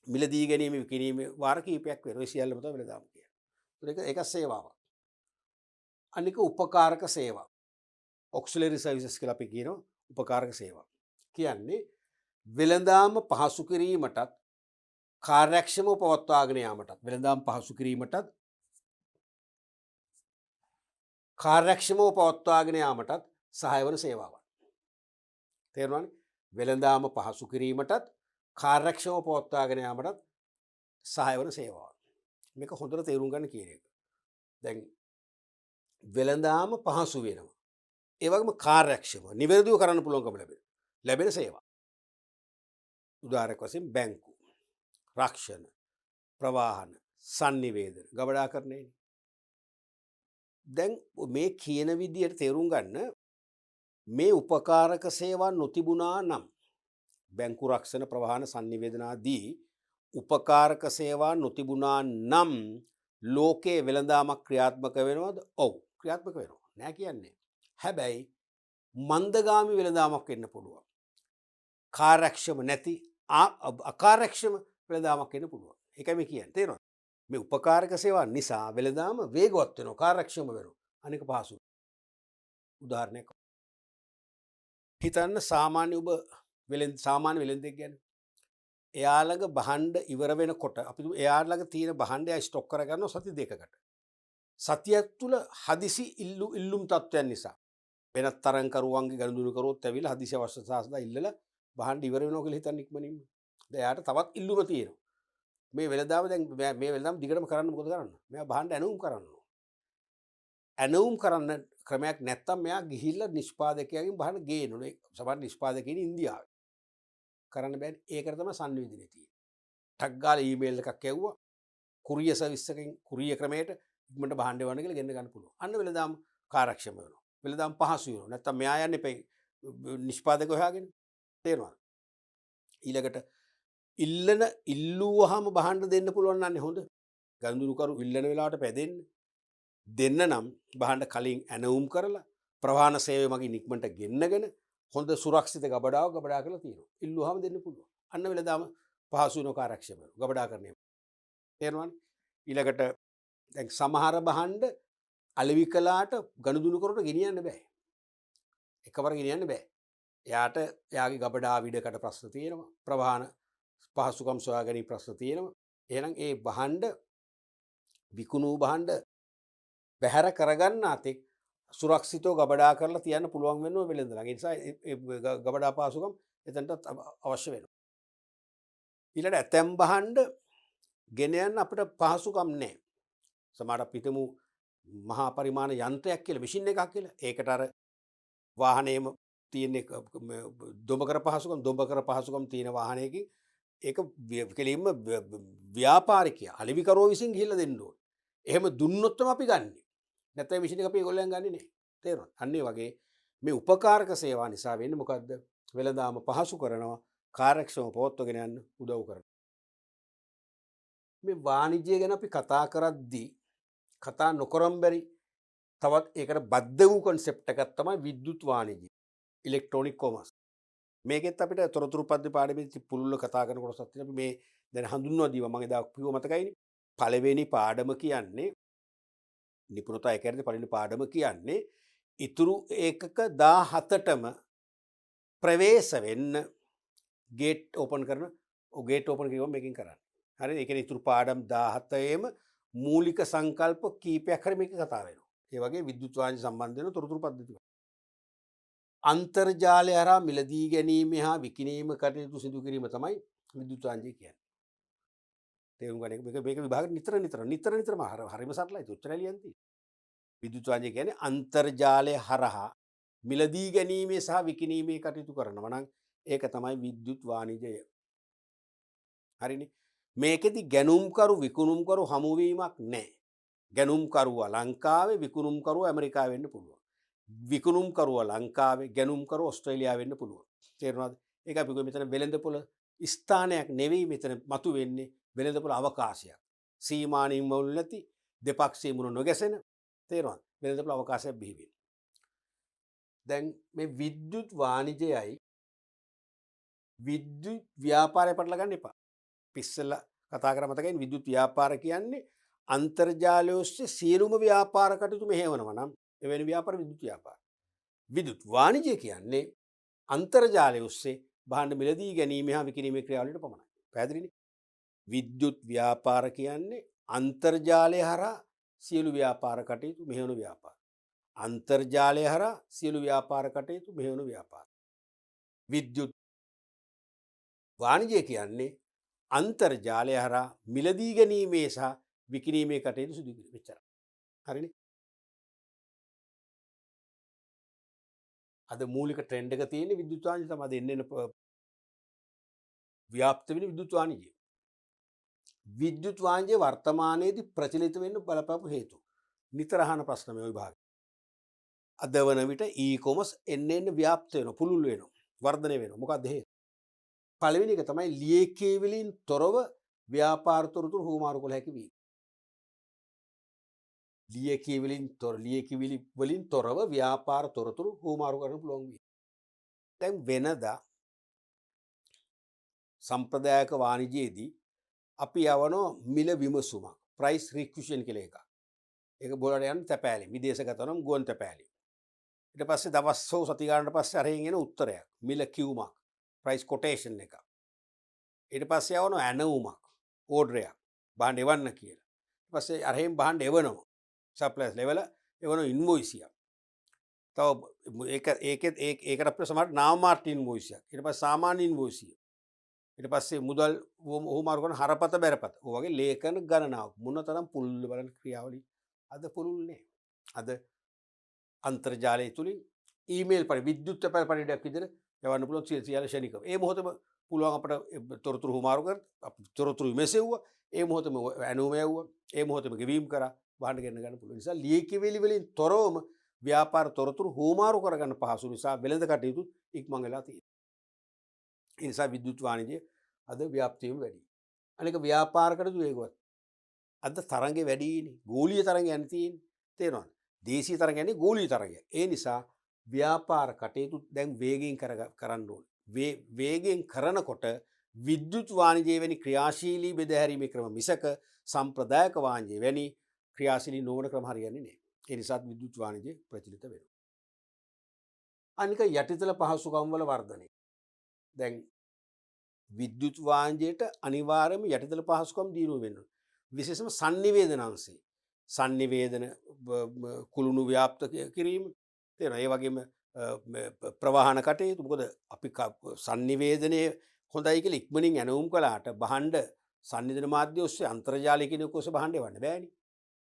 මිලදී ගැනීම විකිණීම වාර කීපයක් වෙනවා. ඒ සියල්ලම තමයි වෙළඳාම කියන්නේ. ඒක සේවාවක්. අනික උපකාරක සේවා. ඔක්සිලරි සර්විසස් කියලා අපි කියනවා. උපකාරක සේවා. කියන්නේ වෙළඳාම පහසු කිරීමටත් කාර්යක්ෂමව පවත්වාගෙන යාමටත් වෙළඳාම් පහසු කිරීමටත් කාර්යක්ෂමව පවත්වාගෙන යාමටත් සහාය වන සේවාවක්. තේරුණානේ? වෙළඳාම පහසු කිරීමටත් කාර්යක්ෂමව පවත්වාගෙන යාමටත් සහාය වන සේවාවක්. මේක හොඳට තේරුම් ගන්න කියන එක. දැන් වෙළඳාම පහසු වෙනවා. ඒ වගේම කාර්යක්ෂමව නිවැරදිව කරන්න පුළුවන්කම ලැබෙන සේවා. උදාහරණයක් වශයෙන් බැංකු, රක්ෂණ, ප්‍රවාහන, sannivedana, ගබඩාකරණය. දැන් මේ කියන විදියට තේරුම් ගන්න මේ උපකාරක සේවා නොතිබුණා නම් බැංකු, රක්ෂණ, ප්‍රවාහන, sannivedana ආදී උපකාරක සේවා නොතිබුණා නම් ලෝකයේ වෙළඳාමක් ක්‍රියාත්මක වෙනවද? ඔව්, ක්‍රියාත්මක වෙනවා. නෑ කියන්නේ. හැබැයි මන්දගාමී වෙළඳාමක් වෙන්න පුළුවන්. කාර්යක්ෂම නැති අකාර්යක්ෂම වෙළඳාමක් වෙන්න පුළුවන්. ඒකයි මේ කියන්නේ. තේරෙනවද? මේ උපකාරක සේවා නිසා වෙළඳාම වේගවත් වෙනවා, කාර්යක්ෂම වෙනවා. අනික පහසු. උදාහරණයක් හිතන්න සාමාන්‍ය වෙළෙන්දෙක් ගැන. එයා ළඟ භාණ්ඩ ඉවර වෙනකොට අපි එයා ළඟ තියෙන භාණ්ඩය ස්ටොක් කරගන්නවා සති දෙකකට. සතියක් තුල හදිසි ඉල්ලුම් තත්ත්වයන් නිසා වෙනත් තරංකරුවන්ගේ ගනුදෙනුකරුවොත් ඇවිල්ලා හදිසි අවශ්‍යතාව සඳහා ඉල්ලලා භාණ්ඩ ඉවර වෙනවා කියලා හිතන්න ඉක්මනින්ම. දැන් එයාට තවත් ඉල්ලුම තියෙනවා. මේ වෙළඳාම දැන් මේ වෙළඳාම දිගටම කරන්න මොකද කරන්නේ? මෙයා භාණ්ඩ ඇනවුම් කරන්න ඕන. ඇනවුම් කරන්න ක්‍රමයක් නැත්තම් මෙයා ගිහිල්ලා නිෂ්පාදකයාගෙන් භාණ්ඩ ගේන්න ඕනේ. සමහර නිෂ්පාදකයින් ඉන්දියාවේ කරන්න බෑනේ. ඒකට තමයි සංනිවේදනය තියෙන්නේ. ටක් ගාලා ඊමේල් එකක් ඇව්වා. කුරිය සර්විස් එකෙන් කුරිය ක්‍රමයට ඉක්මනට භාණ්ඩ වන්න කියලා ගෙන්න ගන්න පුළුවන්. අන්න වෙළඳාම කාර්යක්ෂම වෙනවා. වෙළඳාම පහසු වෙනවා. නැත්තම් මෙයා යන්නේ පෙයි නිෂ්පාදක හොයාගෙන. තේරුණාද? ඊළඟට ඉල්ලුවහම භාණ්ඩ දෙන්න පුළුවන් නන්නේ හොඳ. ගනුදෙනුකරු ඉල්ලන වෙලාවට පැදෙන්න. දෙන්න නම් භාණ්ඩ කලින් ඇනවුම් කරලා ප්‍රවාහන සේවය මගින් ඉක්මනට ගෙන්නගෙන හොඳ සුරක්ෂිත ගබඩාවක් ගබඩා කරලා තියෙනවා. ඉල්ලුවහම දෙන්න පුළුවන්. අන්න වෙළඳාම පහසු වෙනවා, කාර්යක්ෂම වෙනවා. ගබඩාකරණය. තේරුණානේ? ඊළඟට දැන් සමහර භාණ්ඩ අලෙවි කළාට ගනුදෙනුකරුට ගෙනියන්න බෑ. එකවර ගෙනියන්න බෑ. එයාට එයාගේ ගබඩා විඩකට ප්‍රශ්න තියෙනවා. ප්‍රවාහන පහසුකම් සොයා ගැනීම ප්‍රශ්න තියෙනවා. එහෙනම් ඒ භාණ්ඩ විකුණූ භාණ්ඩ බැහැර කරගන්න අතෙක් සුරක්ෂිතව ගබඩා කරලා තියන්න පුළුවන් වෙනවා වෙළඳලා. ඒ නිසා ඒ ගබඩා පහසුකම් එතනට අවශ්‍ය වෙනවා. ඊළඟට ඇතැම් භාණ්ඩ ගෙන යන්න අපිට පහසුකම් නැහැ. සමහර පිටමු මහා පරිමාණ යන්ත්‍රයක් කියලා මැෂින් එකක් කියලා. ඒකට අර වාහනේම තියෙන දොඹකර පහසුකම් තියෙන වාහනයකින් ඒක කෙලින්ම ව්‍යාපාරිකයා අලෙවිකරුවෝ විසින් ගිහිල්ලා දෙන්න ඕනේ. එහෙම දුන්නොත් තමයි අපි ගන්නෙ. නැත්නම් මැෂින් එක අපි ඒගොල්ලන් ගන්නෙ නෑ. තේරුණාද? අන්න ඒ වගේ මේ උපකාරක සේවා නිසා වෙන්නේ මොකද්ද? වෙළඳාම පහසු කරනවා, කාර්යක්ෂමව පවත්වාගෙන යන්න උදව් කරනවා. මේ වාණිජ්‍ය ගැන අපි කතා කරද්දී කතා නොකරම් බැරි තවත් ඒකට බද්ධ වූ කොන්සෙප්ට් එකක් තමයි විද්‍යුත් වාණිජ්‍ය, ඉලෙක්ට්‍රොනික කොමර්ස්. මේකෙත් අපිට තොරතුරු පද්ධති පාඩමේ පුළුල්ල කතා කරනකොට සත්‍ය අපි මේ දැන් හඳුන්වනවා දීවා මම එදා කිව්ව මතකයිනේ. පළවෙනි පාඩම කියන්නේ නිපුණතා ඒකේදී පළවෙනි පාඩම කියන්නේ ඉතුරු ඒකක 17ටම ප්‍රවේශ වෙන්න ගේට් ඕපන් කරන ගේට් ඕපන් කිව්වම මේකෙන් කරන්නේ. හරිද? ඒ කියන්නේ ඉතුරු පාඩම් 17ේම මූලික සංකල්ප කීපයක් හරි මේක කතා වෙනවා. ඒ වගේ විද්‍යුත් වාණිජ්‍ය සම්බන්ධ වෙන තොරතුරු පද්ධති. අන්තර්ජාලය හරහා මිලදී ගැනීම හා විකිණීම කටයුතු සිදු කිරීම තමයි විද්‍යුත් වාණිජ්‍ය කියන්නේ. තේරුම් ගන්න එක. මේක විභාගෙට නිතරම හරිම සරලයි. ඔච්චරයි ලියන්න තියෙන්නේ. විද්‍යුත් වාණිජය කියන්නේ අන්තර්ජාලය හරහා මිලදී ගැනීමේ සහ විකිණීමේ කටයුතු කරනවා නම් ඒක තමයි විද්‍යුත් වාණිජය. හරිනේ. මේකෙදි ගැනුම්කරු විකුණුම්කරු හමුවීමක් නැහැ. ගැනුම්කරුවා ලංකාවේ විකුණුම්කරුවා ඇමරිකාවේ වෙන්න පුළුවන්. විකුණුම්කරුවා ලංකාවේ ගැනුම්කරුවා ඕස්ට්‍රේලියාවේ වෙන්න පුළුවන්. තේරුණාද? ඒක අපි මෙතන වෙළඳපොළ ස්ථානයක් නෙවෙයි මෙතන මතු වෙන්නේ වෙළඳපොළ අවකාශයක්. සීමානින් මුල් නැති දෙපක්ෂයේ මුණ නොගැසෙන තේරුණාද? වෙළඳපොළ අවකාශයක් බිහි වෙන්නේ. දැන් මේ විද්‍යුත් වාණිජයයි විද්‍යුත් ව්‍යාපාරය පටල ගන්න එපා. පිස්සලා කතා කර මතකයින් විද්‍යුත් ව්‍යාපාර කියන්නේ අන්තර්ජාලය ඔස්සේ සියලුම ව්‍යාපාර කටයුතු මෙහෙවනවා නම් එවැනි ව්‍යාපාර විද්‍යුත් ව්‍යාපාර. විද්‍යුත් වාණිජය කියන්නේ අන්තර්ජාලය ඔස්සේ භාණ්ඩ මිලදී ගැනීම හා විකිණීමේ ක්‍රියාවලියට පමණයි. පැහැදිලිනේ? විද්‍යුත් ව්‍යාපාර කියන්නේ අන්තර්ජාලය හරහා සියලු ව්‍යාපාර කටයුතු මෙහෙවන ව්‍යාපාර. අන්තර්ජාලය හරහා සියලු ව්‍යාපාර කටයුතු මෙහෙවන ව්‍යාපාර. විද්‍යුත් වාණිජය කියන්නේ අන්තර්ජාලය හරහා මිලදී ගැනීමේ සහ විකිණීමේ කටයුතු සිදු කිරීම. එච්චරයි. හරිනේ? අද මූලික ට්‍රෙන්ඩ් එක තියෙන්නේ විද්‍යුත් වාණිජය තමයි. අද එන්න ව්‍යාප්ත වෙන විද්‍යුත් වාණිජය. විද්‍යුත් වාණිජය වර්තමානයේදී ප්‍රචලිත වෙන්න බලපාපු හේතු. නිතර අහන ප්‍රශ්න මේ විභාගයේ. අද වන විට ඊ-කොමර්ස් එන්න ව්‍යාප්ත වෙනවා, පුළුල් වෙනවා, වර්ධනය වෙනවා. මොකක්ද හේතුව? පළවෙනි එක තමයි ලියකියවිලින් තොරව ව්‍යාපාර තොරතුරු හුවමාරු කළ හැකි වීම. ලියකියවිලි වලින් තොරව ව්‍යාපාර තොරතුරු හුවමාරු කරන්න පුළුවන් වීම. දැන් වෙනදා සම්ප්‍රදායික වාණිජයේදී අපි යවනවා මිල විමසුමක්, ප්‍රයිස් රික්විෂන් කියලා එකක්. ඒක බෝලට යන තැපෑලි, විදේශගත නම් ගුවන් තැපෑලි. ඊට පස්සේ දවස් හෝ සති ගානකට පස්සේ අරගෙන එන උත්තරයක්, මිල කියුමක්, ප්‍රයිස් කොටේෂන් එකක්. ඊට පස්සේ යවනවා ඇනවුමක්, ඕඩරයක්, භාණ්ඩ එවන්න කියලා. ඊට පස්සේ අරහෙන් භාණ්ඩ එවනවා. සප්ලයිස් ලෙවල එවන ඉන්වොයිසියක්. තව ඒකට අපිට සමහරට නාමමාත්‍ර ඉන්වොයිසියක්. ඊට පස්සේ සාමාන්‍ය ඉන්වොයිසිය. ඊට පස්සේ මුදල් ඔහුමාරු කරන හරපත බැරපත. ඔය වගේ ලේඛන ගණනාවක්. මොනතරම් පුළුල්ද බලන්න ක්‍රියාවලිය. අද පුළුල් නෑ. අද අන්තර්ජාලය තුලින් ඊමේල් විද්‍යුත් පරිඩයක් විදිහට යවන්න පුළුවන් සියල්ල ශනිකව. ඒ මොහොතම පුළුවන් අපිට තොරතුරු හුවමාරු කර තොරතුරු මෙසෙව්වා. ඒ මොහොතම ඇනුම යවුවා. ඒ මොහොතම ගෙවීම් කරා. භාණ්ඩ ගෙන්න ගන්න පුළුවන්. නිසා ලියකියවිලි වලින් තොරවම ව්‍යාපාර තොරතුරු හුවමාරු කරගන්න පහසු නිසා වෙළඳ කටයුතු ඉක්මන් වෙලා තියෙනවා. ඒ නිසා විද්‍යුත් වාණිජය අද ව්‍යාප්ත වීම වැඩි. අනික ව්‍යාපාර කටයුතු වේගවත්. අද තරංගේ වැඩිනේ. ගෝලීය තරංග යන්නේ තියෙන්නේ. තේරෙනවද? දේශීය තරංග යන්නේ ගෝලීය තරංගය. ඒ නිසා ව්‍යාපාර කටයුතු දැන් වේගයෙන් කරන්න ඕනේ. වේගයෙන් කරනකොට විද්‍යුත් වාණිජය වැනි ක්‍රියාශීලී බෙදහැරීමේ ක්‍රම මිසක සම්ප්‍රදායික වාණිජය වැනි ක්‍රියාශීලී නොවන ක්‍රම හරියන්නේ නැහැ. ඒ නිසා විද්‍යුත් වාණිජය ප්‍රචලිත වෙනවා. අනික යටිතල පහසුකම් වල වර්ධනය. දැන් විද්‍යුත් වාණිජයට අනිවාර්යයෙන්ම යටිතල පහසුකම් දියුණු වෙන්න ඕනේ. විශේෂයෙන්ම sannivedana අංශය. sannivedana කුළුණු ව්‍යාප්ත කිරීම. තේරෙනවා. ඒ වගේම ප්‍රවාහන කටයුතු. මොකද අපි sannivedanaya හොඳයි කියලා ඉක්මනින් ඇනවුම් කළාට භාණ්ඩ sannivedana මාධ්‍ය ඔස්සේ අන්තර්ජාලය කියන එක ඔස්සේ භාණ්ඩ එවන්න බෑනේ.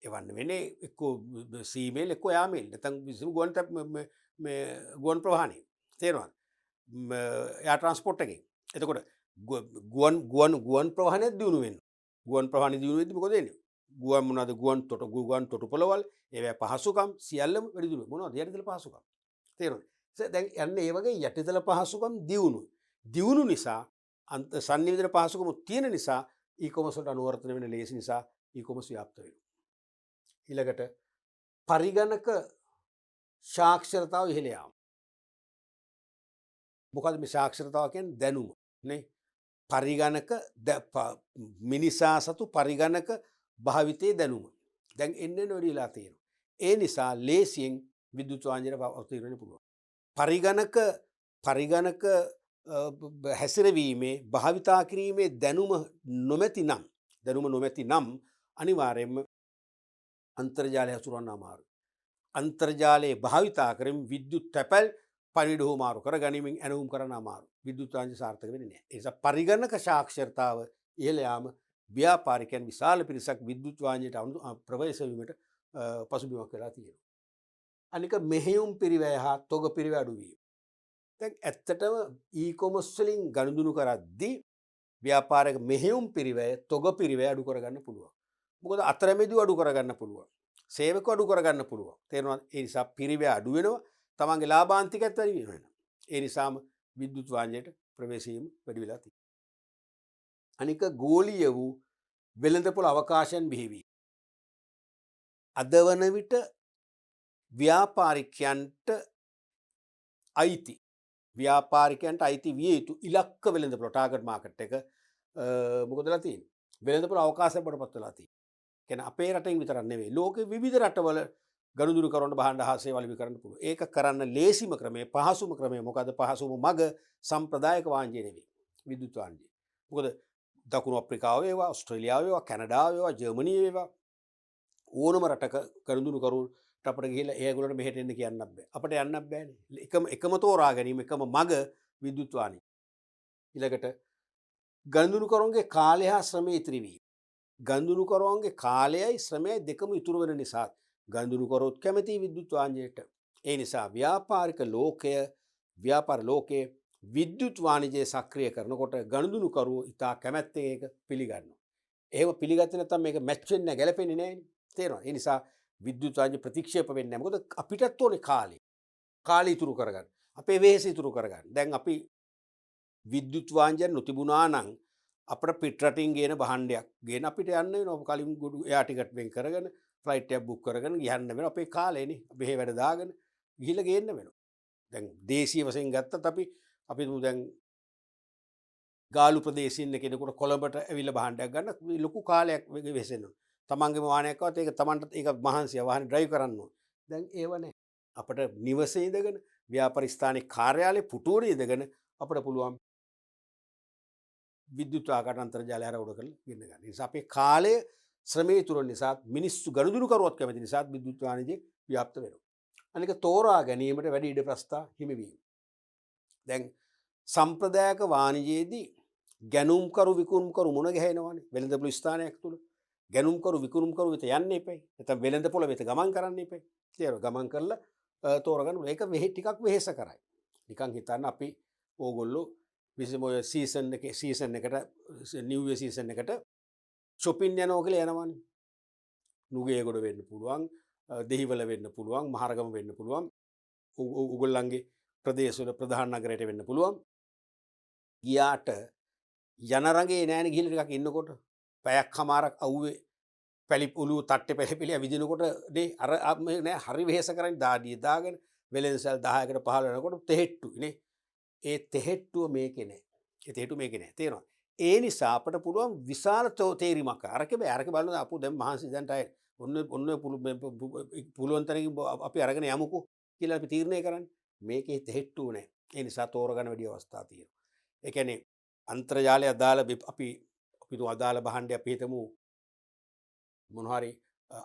එවන්න වෙන්නේ එක්කෝ සීමේල් එක්කෝ යාමේල් නැත්නම් විසම ගුවන් ප්‍රවාහණය. තේරෙනවද? එයා ට්‍රාන්ස්පෝර්ට් එකේ. එතකොට ගුවන් ප්‍රවාහනය දියුණු වෙනවා. ගුවන් ප්‍රවාහනය දියුණු වෙද්දි මොකද වෙන්නේ? ගුවන් මොනවාද ගුවන් තොටුපළවල් ඒවා පහසුකම් සියල්ලම වැඩි දියුණු වෙනවා. මොනවද යටිතල පහසුකම්? තේරෙනවද? දැන් යන්නේ ඒ වගේ යටිතල පහසුකම් දියුණු නිසා sannivedana පහසුකම් තියෙන නිසා ඊ-කොමර්ස් වලට අනුවර්තන වෙන ලේසි නිසා ඊ-කොමර්ස් ව්‍යාප්ත වෙනවා. ඊළඟට පරිගණක සාක්ෂරතාව ඉහළ යාම. මොකද මේ සාක්ෂරතාව කියන්නේ දැනුම නේ. පරිගණක මිනිසා සතු පරිගණක භාවිතයේ දැනුම. දැන් එන්න වැඩිලා තියෙනවා. ඒ නිසා ලේසියෙන් විද්‍යුත් වාණිජයට අවතීර්ණ වෙන්න පුළුවන්. පරිගණක හැසිරවීමේ භාවිතා කිරීමේ දැනුම නොමැති නම් අනිවාර්යයෙන්ම අන්තර්ජාලය හසුරවන්න අමාරුයි. අන්තර්ජාලයේ භාවිතා කරමින් විද්‍යුත් තැපැල් පණිවිඩ හුවමාරු කර ගැනීමෙන් ඇනවුම් කරන්න අමාරුයි. විද්‍යුත් වාණිජය සාර්ථක වෙන්නේ නැහැ. ඒ නිසා පරිගණක සාක්ෂරතාව ඉහළ යාම ව්‍යාපාරිකයන් විශාල පිරිසක් විද්‍යුත් වාහනයට ප්‍රවේශ වීමට පසුබිමක් වෙලා තියෙනවා. අනික මෙහෙයුම් පිරිවැය හා තොග පිරිවැය අඩු වීම. දැන් ඇත්තටම ඊකොමර්ස් වලින් ගනුදෙනු කරද්දී ව්‍යාපාරික මෙහෙයුම් පිරිවැය තොග පිරිවැය අඩු කරගන්න පුළුවන්. මොකද අතරමැදියෝ අඩු කරගන්න පුළුවන්. සේවකයෝ අඩු කරගන්න පුළුවන්. තේරෙනවද? ඒ නිසා පිරිවැය අඩු වෙනවා. තමන්ගේ ලාභාන්තිකයත් වැඩි වෙනවා. ඒ නිසාම විද්‍යුත් වාහනයට ප්‍රවේශ වීම වැඩි වෙලා තියෙනවා. අනික ගෝලීය වූ වෙළඳපොළ අවකාශයන් බිහිවීම. අද වන විට ව්‍යාපාරිකයන්ට අයිති විය යුතු ඉලක්ක වෙළඳපොළ ටාගට් මාකට් එක මොකදලා තියෙන්නේ? වෙළඳපොළ අවකාශයක් බවට පත් වෙලා තියෙන්නේ. කියන්නේ අපේ රටෙන් විතරක් නෙවෙයි ලෝකේ විවිධ රටවල ගනුදෙනු කරන භාණ්ඩ හා සේවා ලැබී කරන්න පුළුවන්. ඒක කරන්න ලේසිම ක්‍රමය පහසුම ක්‍රමය මොකද? පහසුම මග සම්ප්‍රදායික වාණිජය නෙවෙයි. විද්‍යුත් වාණිජය. මොකද දකුණු අප්‍රිකාව වේවා, ඕස්ට්‍රේලියාව වේවා, කැනඩාව වේවා, ජර්මනිය වේවා ඕනම රටක ගනුදෙනු කරුට අපිට ගිහිල්ලා ඒගොල්ලන්ට මෙහෙට එන්න කියන්නත් බෑ. අපිට යන්නත් බෑනේ. එකම තෝරා ගැනීම එකම මග විද්‍යුත් වාණිජය. ඊළඟට ගනුදෙනු කරුවන්ගේ කාලය හා ශ්‍රමය ඉතිරි වීම. ගනුදෙනු කරුවන්ගේ කාලයයි ශ්‍රමයයි දෙකම ඉතුරු වෙන නිසා ගනුදෙනු කරුවොත් කැමති විද්‍යුත් වාණිජයට. ඒ නිසා ව්‍යාපාර ලෝකයේ විද්‍යුත් වාණිජය සක්‍රිය කරනකොට ගනුදෙනු කරුවෝ ඉතා කැමැත්තෙන් ඒක පිළිගන්නවා. එහෙම පිළිගත්තේ නැත්නම් මේක මැච් වෙන්නේ නැහැ, ගැලපෙන්නේ නැහැ නේ. තේරෙනවද? ඒ නිසා විද්‍යුත් වාණිජය ප්‍රතික්ෂේප වෙන්නේ නැහැ. මොකද අපිටත් ඕනේ කාලය ඉතුරු කරගන්න. අපේ වෙහෙස ඉතුරු කරගන්න. දැන් අපි විද්‍යුත් වාණිජය නොතිබුණා නම් අපිට පිටරටින් ගේන භාණ්ඩයක් ගේන අපිට යන්න වෙනවා. කලින් ගොඩ එයා ටිකට් වෙන් කරගෙන ෆ්ලයිට් එකක් බුක් කරගෙන යන්න වෙනවා. අපේ කාලේනේ. අපි එහෙ වැඩ දාගෙන ගිහිල්ලා ගේන්න වෙනවා. දැන් දේශීය වශයෙන් ගත්තත් අපි දැන් ගාලු ප්‍රදේශින් කෙනෙකුට කොළඹට ඇවිල්ලා භාණ්ඩයක් ගන්න ලොකු කාලයක් වෙහෙසෙනවා. තමන්ගේම වාහනයක් ආවත් ඒක තමන්ට ඒක මහන්සිය වාහනේ ඩ්‍රයිව් කරන්න ඕන. දැන් ඒව නැහැ. අපිට නිවසේ ඉඳගෙන ව්‍යාපාර ස්ථානයේ කාර්යාලයේ පුටුවනේ ඉඳගෙන අපිට පුළුවන් විද්‍යුත් ආකාර අන්තර්ජාලය හරහා උඩ කරලා ගෙන්න ගන්න. ඒ නිසා අපේ කාලය ශ්‍රමයේ තුරන නිසා මිනිස්සු ගනුදෙනු කරුවත් කැමති නිසා විද්‍යුත් වාණිජය ව්‍යාප්ත වෙනවා. අනික තෝරා ගැනීමට වැඩි ඉඩ ප්‍රස්ථා හිමි වීම. දැන් සම්ප්‍රදායික වාණිජයේදී ගැනුම්කරු විකුණුම්කරු මුණ ගැහෙනවානේ වෙළඳපොළ ස්ථානයක් තුල. ගැනුම්කරු විකුණුම්කරු වෙත යන්න එපයි. නැත්නම් වෙළඳපොළ වෙත ගමන් කරන්න එපයි. තේරෙනවද? ගමන් කරලා තෝරගන්න. ඒක ටිකක් වෙහෙස කරයි. නිකන් හිතන්න අපි ඕගොල්ලෝ විශේෂම ඔය සීසන් එකට නිව් ඉයර් සීසන් එකට shopping යනවා කියලා යනවනේ. නුගේගොඩ වෙන්න පුළුවන්, දෙහිවල වෙන්න පුළුවන්, මහරගම වෙන්න පුළුවන්. උගොල්ලන්ගේ ප්‍රදේශවල ප්‍රධාන නගරයට වෙන්න පුළුවන්. ගියාට යන රඟේ නෑනේ ගිහිල්ලා ටිකක් ඉන්නකොට පැයක් හමාරක් අවුවේ පැලි ඔළුව තට්ටේ පැලිපිලි ඇවිදිනකොට නේ අර නෑ හරි වෙහෙස කරන්නේ දාඩිය දාගෙන වෙලෙන්සල් 10කට 15 වෙනකොට තෙහෙට්ටු නේ. ඒ තෙහෙට්ටුව මේකේ නෑ. ඒ තෙහෙට්ටුව මේකේ නෑ. තේරෙනවද? ඒ නිසා අපට පුළුවන් විශාල තේරීමක් අරක බලන්න අපු දැන් මහන්සි දැන්ට අය ඔන්න පුළුවන් තරකින් අපි අරගෙන යමුකෝ කියලා අපි තීරණය කරන්නේ. මේකේ තෙහෙට්ටුව නෑ. ඒ නිසා තෝරගන්න වැඩි අවස්ථා තියෙනවා. ඒ කියන්නේ අන්තර්ජාලය අදාළ අපි අදාළ භාණ්ඩයක් අපි හිතමු මොන හරි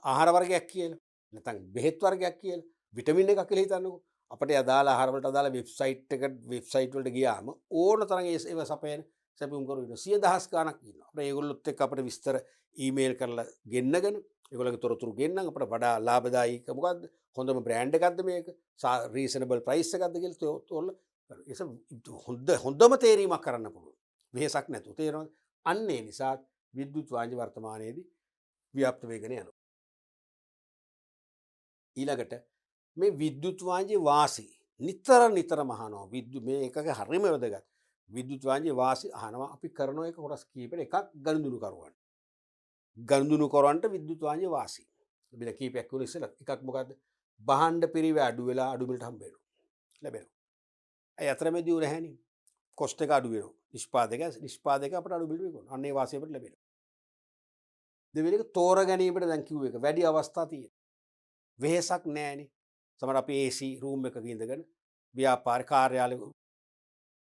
ආහාර වර්ගයක් කියලා. නැත්නම් බෙහෙත් වර්ගයක් කියලා. විටමින් එකක් කියලා හිතන්නකෝ. අපිට අදාළ ආහාර වලට අදාළ වෙබ්සයිට් වලට ගියාම ඕන තරම් ඒව සපයන සැපයුම් කරු ඉන්නවා. 100,000 ගණක් ඉන්නවා. අපිට ඒගොල්ලොත් එක්ක අපිට විස්තර ඊමේල් කරලා ගෙන්නගෙන ඒගොල්ලෝගේ තොරතුරු ගෙන්නන් අපිට වඩා ලාභදායක මොකද්ද? හොඳම බ්‍රෑන්ඩ් එකක්ද මේක? රීසනබල් ප්‍රයිස් එකක්ද කියලා තෝරලා හොඳම තේරීමක් කරන්න පුළුවන්. වෙහසක් නැතුව. තේරෙනවද? අන්න ඒ නිසා විද්‍යුත් වාණිජය වර්තමානයේදී ව්‍යාප්ත වෙගෙන යනවා. ඊළඟට මේ විද්‍යුත් වාණිජයේ වාසි නිතර අහනවා. මේ එකක හරිම වැදගත්. විද්‍යුත් වාණිජයේ වාසි අහනවා. අපි කරන එක කොටස් කීපෙට එකක් ගනුදෙනු කරවන්න. ගනුදෙනු කරවන්නට විද්‍යුත් වාණිජයේ වාසි. බිල කීපයක් වුණ ඉස්සෙල්ලා එකක් මොකද්ද? භාණ්ඩ පිරිවැය අඩු වෙලා අඩු මිලට හම්බ වෙනවා. ලැබෙනවා. ඒ අතරමැදි උ නැහැනේ. කොස්ට් එක අඩු වෙනවා. නිෂ්පාදක අපට අඩු මිලට විකුණනවා. අන්න ඒ වාසිය අපට ලැබෙනවා. දෙවෙනි එක තෝර ගැනීමට දැන් කිව්ව එක වැඩි අවස්ථා තියෙනවා. වෙහෙසක් නැහැනේ. සමහර අපි AC රූම් එකක ඉඳගෙන ව්‍යාපාර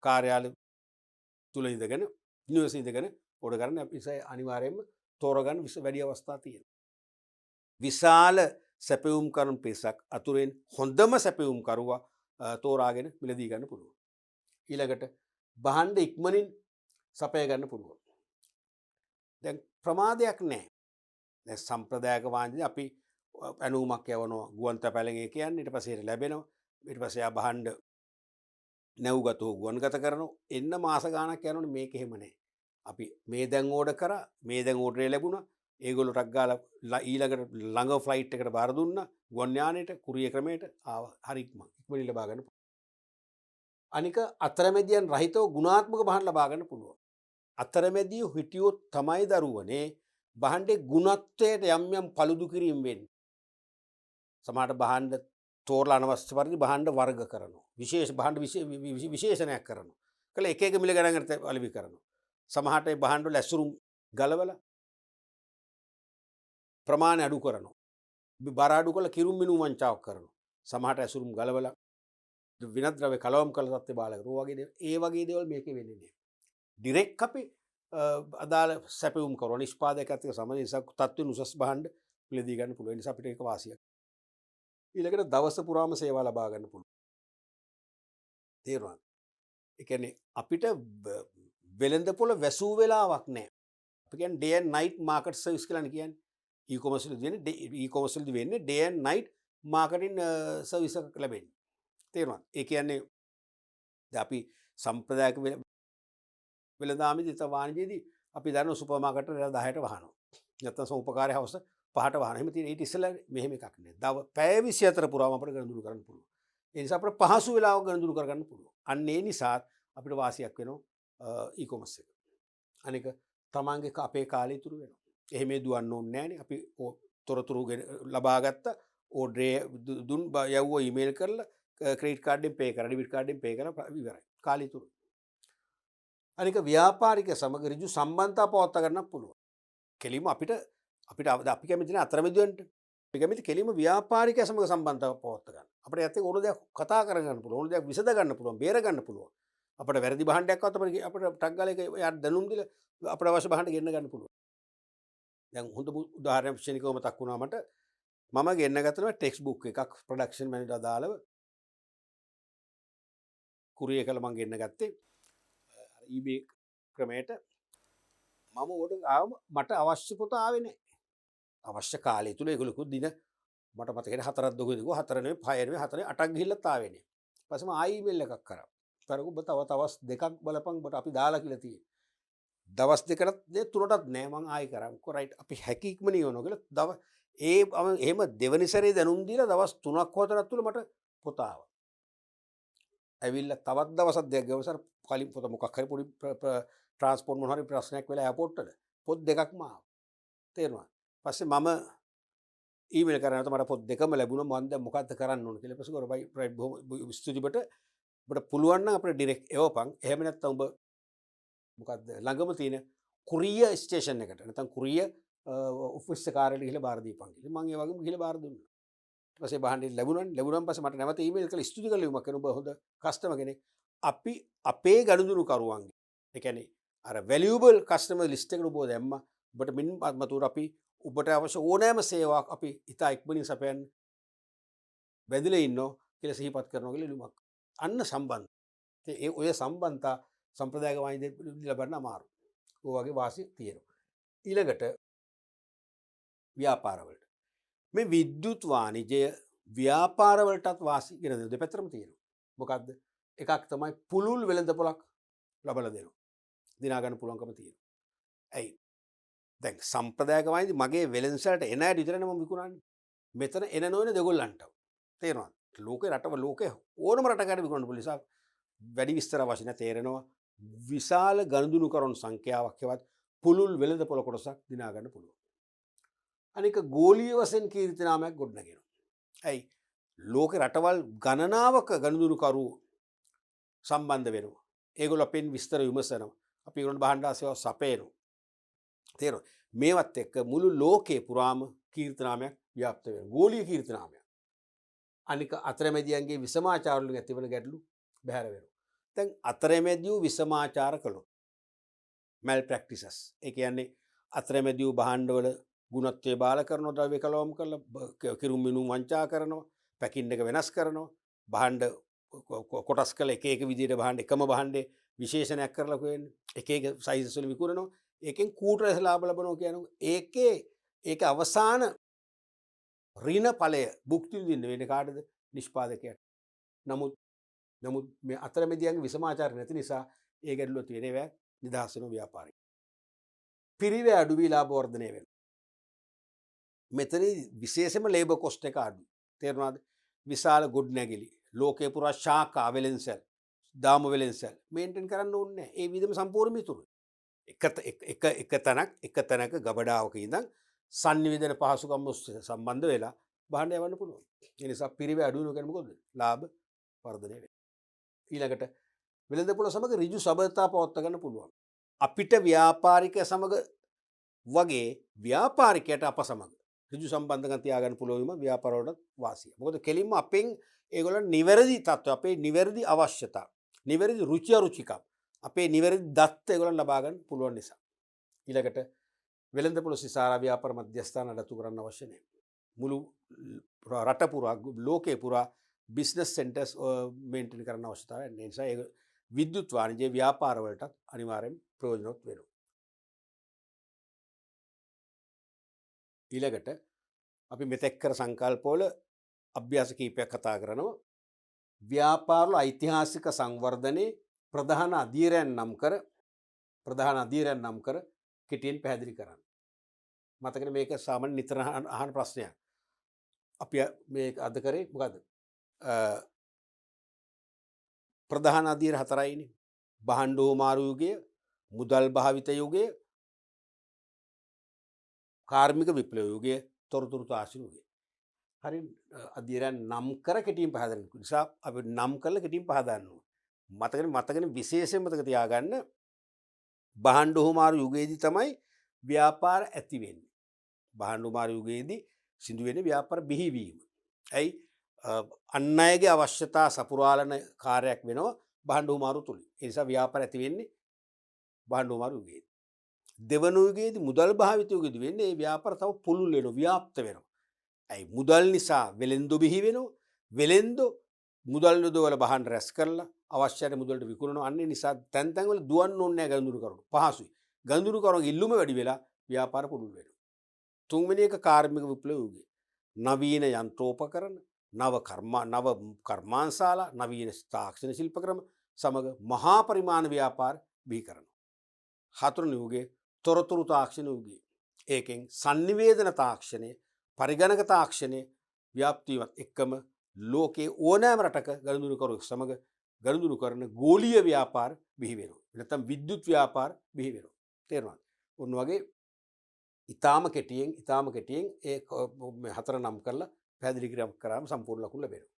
කාර්යාලය තුල ඉඳගෙන නිවසේ ඉඳගෙන ඕඩර් කරන්න අපි අනිවාර්යයෙන්ම තෝරගන්න වැඩි අවස්ථා තියෙනවා. විශාල සැපයුම් කරන පිරිසක් අතුරෙන් හොඳම සැපයුම් කරුවා තෝරාගෙන මිලදී ගන්න පුළුවන්. ඊළඟට භාණ්ඩ ඉක්මනින් සපය ගන්න පුළුවන්. දැන් ප්‍රමාදයක් නෑ. දැන් සම්ප්‍රදායක වාන්දිය අපි පැනූමක් යවනවා ගුවන් තැපැලෙන් ඒ කියන්නේ ඊට පස්සේ ලැබෙනවා. ඊට පස්සේ ආ බහණ්ඩ නැව්ගතව ගුවන්ගත කරනවා. එන්න මාස ගාණක් යනවනේ මේක එහෙම නෑ. අපි මේ දැන් ඕඩර් කරා මේ දැන් ඕඩරේ ලැබුණා. ඒගොල්ලෝ ටක් ගාලා ඊළඟට ළඟ ෆ්ලයිට් එකට බාර දුන්නා. ගුවන් යානෙට කුරිය ක්‍රමයට ආවා. හරි ඉක්මනින් ලබා ගන්න. අනික අතරමැදියන් රහිතව ගුණාත්මක බහන් ලබා ගන්න පුළුවන්. අතරමැදියෝ හිටියොත් තමයි දරුවනේ බහණ්ඩේ ගුණත්වයට යම් යම් පළුදු කිරීම වෙන්නේ. සමහරට බහණ්ඩ තෝරලා අනවශ්‍ය පරිදි බහණ්ඩ වර්ග කරනවා. විශේෂ බහණ්ඩ විශේෂණයක් කරනවා. කළ එක එක මිල ගණන් අලෙවි කරනවා. සමහරට ඒ බහණ්ඩ වල ඇසුරුම් ගලවලා ප්‍රමාණය අඩු කරනවා. බර අඩු කරලා කිරුම් මිනුම් වංචාවක් කරනවා. සමහරට ඇසුරුම් ගලවලා විනත් ද්‍රව්‍ය කලවම් කළ තත්ත්වේ බාල කරනවා. ඒ වගේ දේවල් මේකේ වෙන්නේ නැහැ. ඩිරෙක්ට් අපි අදාළ සැපයුම් කරනවා. නිෂ්පාදකයත් එක්ක සමග නිසා තත්ත්වෙන් උසස් බහණ්ඩ පිළිදී ගන්න පුළුවන්. ඒ නිසා අපිට ඒක වාසියක්. ඊළඟට දවස පුරාම සේවා ලබා ගන්න පුළුවන්. තේරුණාද? ඒ කියන්නේ අපිට වෙළඳපොළ වැසූ වෙලාවක් නැහැ. අපි කියන්නේ day and night market service කියලා කියන්නේ. e-commerce වලදී වෙන්නේ day and night marketing service එකක් ලැබෙන්නේ. තේරුණාද? ඒ කියන්නේ දැන් අපි සම්ප්‍රදායික වෙළඳාමේදී තව වාණිජයේදී අපි දන්න සුපර් මාකට් එකට 10ට වහනවා. නැත්නම් සෝපකාරය හවස 5ට වහනවා. එහෙම තියෙන ඊට ඉස්සෙල්ලා මෙහෙම එකක් නෑ. දව පැය 24 පුරාම අපිට ගණන්දුරු කරන්න පුළුවන්. ඒ නිසා අපිට පහසු වෙලාවක ගණන්දුරු කරගන්න පුළුවන්. අන්න ඒ නිසා අපිට වාසියක් වෙනවා e-commerce එක. අනික තමන්ගේ අපේ කාලය ඉතුරු වෙනවා. එහෙම දුවන්න ඕනේ නෑනේ. අපි තොරතුරු ලබා ගත්ත ඕඩරේ දුන් යවුවා ඊමේල් කරලා ක්‍රෙඩිට් කාඩ්ෙන් පේ කරලා ඩෙබිට් කාඩ්ෙන් පේ කරලා ඉවරයි. කාලය ඉතුරු. අනික ව්‍යාපාරික සමග ඍජු සම්බන්ධතා පවත්වා ගන්නත් පුළුවන්. කෙලිම අපිට අපි කැමති නැහැ අතරමැදියන්ට. අපි කැමති කෙලිම ව්‍යාපාරික සමග සම්බන්ධතාව පවත්වා ගන්න. අපිට ඇත්තේ ඕන දෙයක් කතා කරගන්න පුළුවන්. ඕන දෙයක් විසඳ ගන්න පුළුවන්. බේර ගන්න පුළුවන්. අපිට වැරදි බහණ්ඩයක්වත් අපිට ටක් ගාලා ඒක යාට දැනුම් දීලා අපිට අවශ්‍ය බහණ්ඩ ගෙන්න ගන්න පුළුවන්. දැන් හොඳ උදාහරණයක් ක්ෂණිකව මතක් වුණා මට. මම ගෙන්න ගත්තම ටෙක්ස්ට් බුක් එකක් ප්‍රොඩක්ෂන් මැනේජර් අදාළව කුරිය කළ මම ගෙන්න ගත්තේ. eBay ක්‍රමයට මම ඕඩර් ආවම මට අවශ්‍ය පොත ආවේ නැහැ. අවශ්‍ය කාලය තුල ඒගොල්ලෝ දින මට මතකයි 4ක් දොගේද 4 නෙවෙයි 5 නෙවෙයි 4 8ක් ගිහිල්ලත් ආවේ නැහැ. ඊපස්සේ මම ආයි ඊමේල් එකක් කරා. කරගු ඔබ තව දවස් දෙකක් බලපන් ඔබට අපි දාලා කියලා තියෙන්නේ. දවස් දෙකකට තුනටත් නෑ මං ආයි කරා. රයිට් අපි හැකි ඉක්මනින් යනවා කියලා එහෙම දෙවනි සැරේ දැනුම් දීලා දවස් 3ක් 4ක් තුල මට පොත ආවා. ඇවිල්ලා තවත් දවසක් දෙකක් ගවසර කලින් පොත මොකක් හරි පොඩි ට්‍රාන්ස්පෝර්ට් මොන හරි ප්‍රශ්නයක් වෙලා එයාපෝට් වල පොත් දෙකක්ම ආවා. තේරුණා? පස්සේ මම ඊමේල් කරනකොට මට පොත් දෙකම ලැබුණා. මම දැන් මොකද්ද කරන්න ඕන කියලා. පස්සේ ගොරබයි රයිට් බොහොම ස්තුතියිබට ඔබට පුළුවන් නම් අපිට ඩිරෙක්ට් එවපන්. එහෙම නැත්නම් ඔබ මොකද්ද ළඟම තියෙන කුරිය ස්ටේෂන් එකට නැත්නම් කුරිය ඔෆිස් කාර්යාලයට ගිහලා බාර දීපන් කියලා. මම ඒ වගේම ගිහලා බාර දුන්නා. ඊට පස්සේ බහන්නේ ලැබුණාන් පස්සේ මට නැවත ඊමේල් කරලා ස්තුති කරලා ලියුමක් කරන ඔබ හොඳ කස්ටමර් කෙනෙක්. අපි අපේ ගනුදෙනු කරුවන්ගේ ඒ කියන්නේ අර වැලියබල් කස්ටමර් ලිස්ට් එකට ඔබ දැම්මා. ඔබට මින් මතුර අපි ඔබට අවශ්‍ය ඕනෑම සේවාවක් අපි ඉතා ඉක්මනින් සපයන්න බැඳිලා ඉන්නෝ කියලා සිහිපත් කරනවා කියලා ලියුමක්. අන්න සම්බන්ධ. ඒ ඔය සම්බන්ධතා සම්ප්‍රදායික වාණිජය ලබන්න අමාරුයි. ඔය වගේ වාසි තියෙනවා. ඊළඟට ව්‍යාපාරවලට. මේ විද්‍යුත් වාණිජය ව්‍යාපාරවලටත් වාසි කියන දෙපැත්තටම තියෙනවා. මොකද්ද? එකක් තමයි පුළුල් වෙළඳපොළක් ලබලා දෙනවා. දිනා ගන්න පුළුවන්කම තියෙනවා. ඇයි? දැන් සම්ප්‍රදායික වාණිජය මගේ වෙළඳසැලට එන අය විතරනේ මම විකුණන්නේ. මෙතන එන නොවන දෙගොල්ලන්ට. තේරෙනවද? ලෝකේ රටවල ලෝකේ ඕනම රටකට විකුණන්න පුළුවන් නිසා වැඩි විස්තර අවශ්‍ය නැහැ. තේරෙනවා. විශාල ගනුදෙනු කරන සංඛ්‍යාවක් හෙවත් පුළුල් වෙළඳපොළ කොටසක් දිනා ගන්න පුළුවන්. අනික ගෝලීය වශයෙන් කීර්ති නාමයක් ගොඩනගෙනවා. ඇයි? ලෝකේ රටවල් ගණනාවක ගනුදෙනුකරු සම්බන්ධ වෙනවා. ඒගොල්ලෝ අපෙන් විස්තර විමසනවා. අපි ඒගොල්ලන්ට බහණ්ඩා සේවා සපයනවා. තේරෙනවද? මේවත් එක්ක මුළු ලෝකේ පුරාම කීර්ති නාමයක් ව්‍යාප්ත වෙනවා. ගෝලීය කීර්ති නාමයක්. අනික අතරමැදියන්ගේ විසමාචාර වලින් ඇතිවන ගැටලු බැහැර වෙනවා. දැන් අතරමැදියෝ විසමාචාර කළොත් මැල් ප්‍රැක්ටිසස්. ඒ කියන්නේ අතරමැදියෝ බහණ්ඩවල ගුණත්වය බාල කරනවා, ද්‍රව්‍ය කලවම් කරලා කිරුම් මිනුම් වංචා කරනවා, පැකින් එක වෙනස් කරනවා, බහණ්ඩ කොටස් කළ එක විදිහට බහණ්ඩ එකම බහණ්ඩේ විශේෂණයක් කරලා කියන්නේ එක සයිසස් වල විකුණනවා. ඒකෙන් කූට රැස් ලාභ ලබනවා කියනවා. ඒක අවසාන ඍණ ඵලය භුක්ති විඳින්න වෙන්නේ කාටද? නිෂ්පාදකයාට. නමුත් මේ අතරමැදියන්ගේ විසමාචාර නැති නිසා ඒ ගැටලුව තියෙනවා නිදහස් වෙන ව්‍යාපාරික. පිරිවැය අඩු වී ලාභ වර්ධනය වෙනවා. මෙතනදී විශේෂම ලේබර් කොස්ට් එක අඩුයි. තේරුණාද? විශාල ගොඩනැගිලි ලෝකේ පුරා ශාඛා වෙළෙන්සැල් දාම වෙළෙන්සැල් මේන්ටේන් කරන්න ඕනේ නැහැ. ඒ විදිහම සම්පූර්ණ මිතුරු. එක තැනක ගබඩාවක ඉඳන් සංනිවේදන පහසුකම් ඔස්සේ සම්බන්ධ වෙලා බහන්න යවන්න පුළුවන්. ඒ නිසා පිරිවැය අඩු වෙනවා කියන්නේ මොකද? ලාභ වර්ධනය වෙනවා. ඊළඟට වෙළඳපොළ සමග ඍජු සබඳතා පවත්වා ගන්න පුළුවන්. අපිට ව්‍යාපාරිකය සමග වගේ ව්‍යාපාරිකයට අප සමග ඍජු සම්බන්ධකම් තියාගන්න පුළුවන් වීම ව්‍යාපාර වලට වාසිය. මොකද කෙලින්ම අපෙන් ඒගොල්ලන් නිවැරදි තත්ත්ව අපේ නිවැරදි අවශ්‍යතා, නිවැරදි රුචි අරුචිකම්, අපේ නිවැරදි දත්ත ඒගොල්ලන් ලබා ගන්න පුළුවන් නිසා. ඊළඟට වෙළඳපොළ සිසාරා ව්‍යාපාර මධ්‍යස්ථාන නඩත්තු කරන්න අවශ්‍ය නැහැ. මුළු රට පුරා ලෝකේ පුරා බිස්නස් සෙන්ටර්ස් මේන්ටේන් කරන්න අවශ්‍යතාවයක් නැහැ. ඒ නිසා ඒක විද්‍යුත් වාණිජ්‍ය ව්‍යාපාර වලට අනිවාර්යෙන් ප්‍රයෝජනවත් වෙනවා. ඊළඟට අපි මෙතෙක් කර සංකල්පවල අභ්‍යාස කීපයක් කතා කරනවා. ව්‍යාපාරවල ඓතිහාසික සංවර්ධනයේ ප්‍රධාන අධීරයන් නම් කර කෙටියෙන් පැහැදිලි කරන්න. මතකනේ මේක සාමාන්‍ය නිතර අහන ප්‍රශ්නයක්. අපි මේ අද කරේ මොකද්ද? ප්‍රධාන අධීර හතරයිනේ. බහන්ඩෝමාරු යුගය, මුදල් භාවිත යුගය, කාර්මික විප්ලව යුගය, තොරතුරු තාක්ෂණ යුගය. හරි අධීරයන් නම් කර කෙටියෙන් පහදන්න. නිසා අපි නම් කරලා කෙටියෙන් පහදන්න ඕනේ. මතකනේ විශේෂයෙන් මතක තියාගන්න බහන්ඩෝමාරු යුගයේදී තමයි ව්‍යාපාර ඇති වෙන්නේ. බහන්ඩෝමාරු යුගයේදී සිදු වෙන්නේ ව්‍යාපාර බිහිවීම. ඇයි අන් අයගේ අවශ්‍යතා සපුරාලන කාර්යයක් වෙනවා බහන්ඩෝමාරු තුලින්. ඒ නිසා ව්‍යාපාර ඇති වෙන්නේ බහන්ඩෝමාරු යුගයේදී. දෙවන යුගයේදී මුදල් භාවිත යුගයේදී වෙන්නේ මේ ව්‍යාපාර තව පුළුල් වෙනවා, ව්‍යාප්ත වෙනවා. ඇයි මුදල් නිසා වෙළෙන්දු බිහි වෙනවා. වෙළෙන්දු මුදල් යොදවල බහන් රැස් කරලා අවශ්‍යයට මුදලට විකුණනවා. අන්න ඒ නිසා තැන් තැන් වල දුවන්න ඕනේ නැහැ ගඳුරු කරුණු. පහසුයි. ගඳුරු කරුණු ඉල්ලුම වැඩි වෙලා ව්‍යාපාර පුළුල් වෙනවා. තුන්වෙනි එක කාර්මික විප්ලව යුගය. නවීන යන්ත්‍රෝපකරණ, නව කර්මාන්තශාලා, නවීන තාක්ෂණ ශිල්ප ක්‍රම සමග මහා පරිමාණ ව්‍යාපාර බිහි කරනවා. හතරවෙනි යුගයේ තොරතුරු තාක්ෂණ යුගය. ඒකෙන් sannivedana තාක්ෂණය, පරිගණක තාක්ෂණය ව්‍යාප්තියවත් එක්කම ලෝකයේ ඕනෑම රටක ගනුදෙනු කරු සමග ගනුදෙනු කරන ගෝලීය ව්‍යාපාර බිහි වෙනවා. නැත්නම් විද්‍යුත් ව්‍යාපාර බිහි වෙනවා. තේරුණාද? ඔන්න වගේ ඊටාම කෙටියෙන් ඒ හතර නම් කරලා පැහැදිලි කරාම සම්පූර්ණ ලකුණු ලැබෙනවා.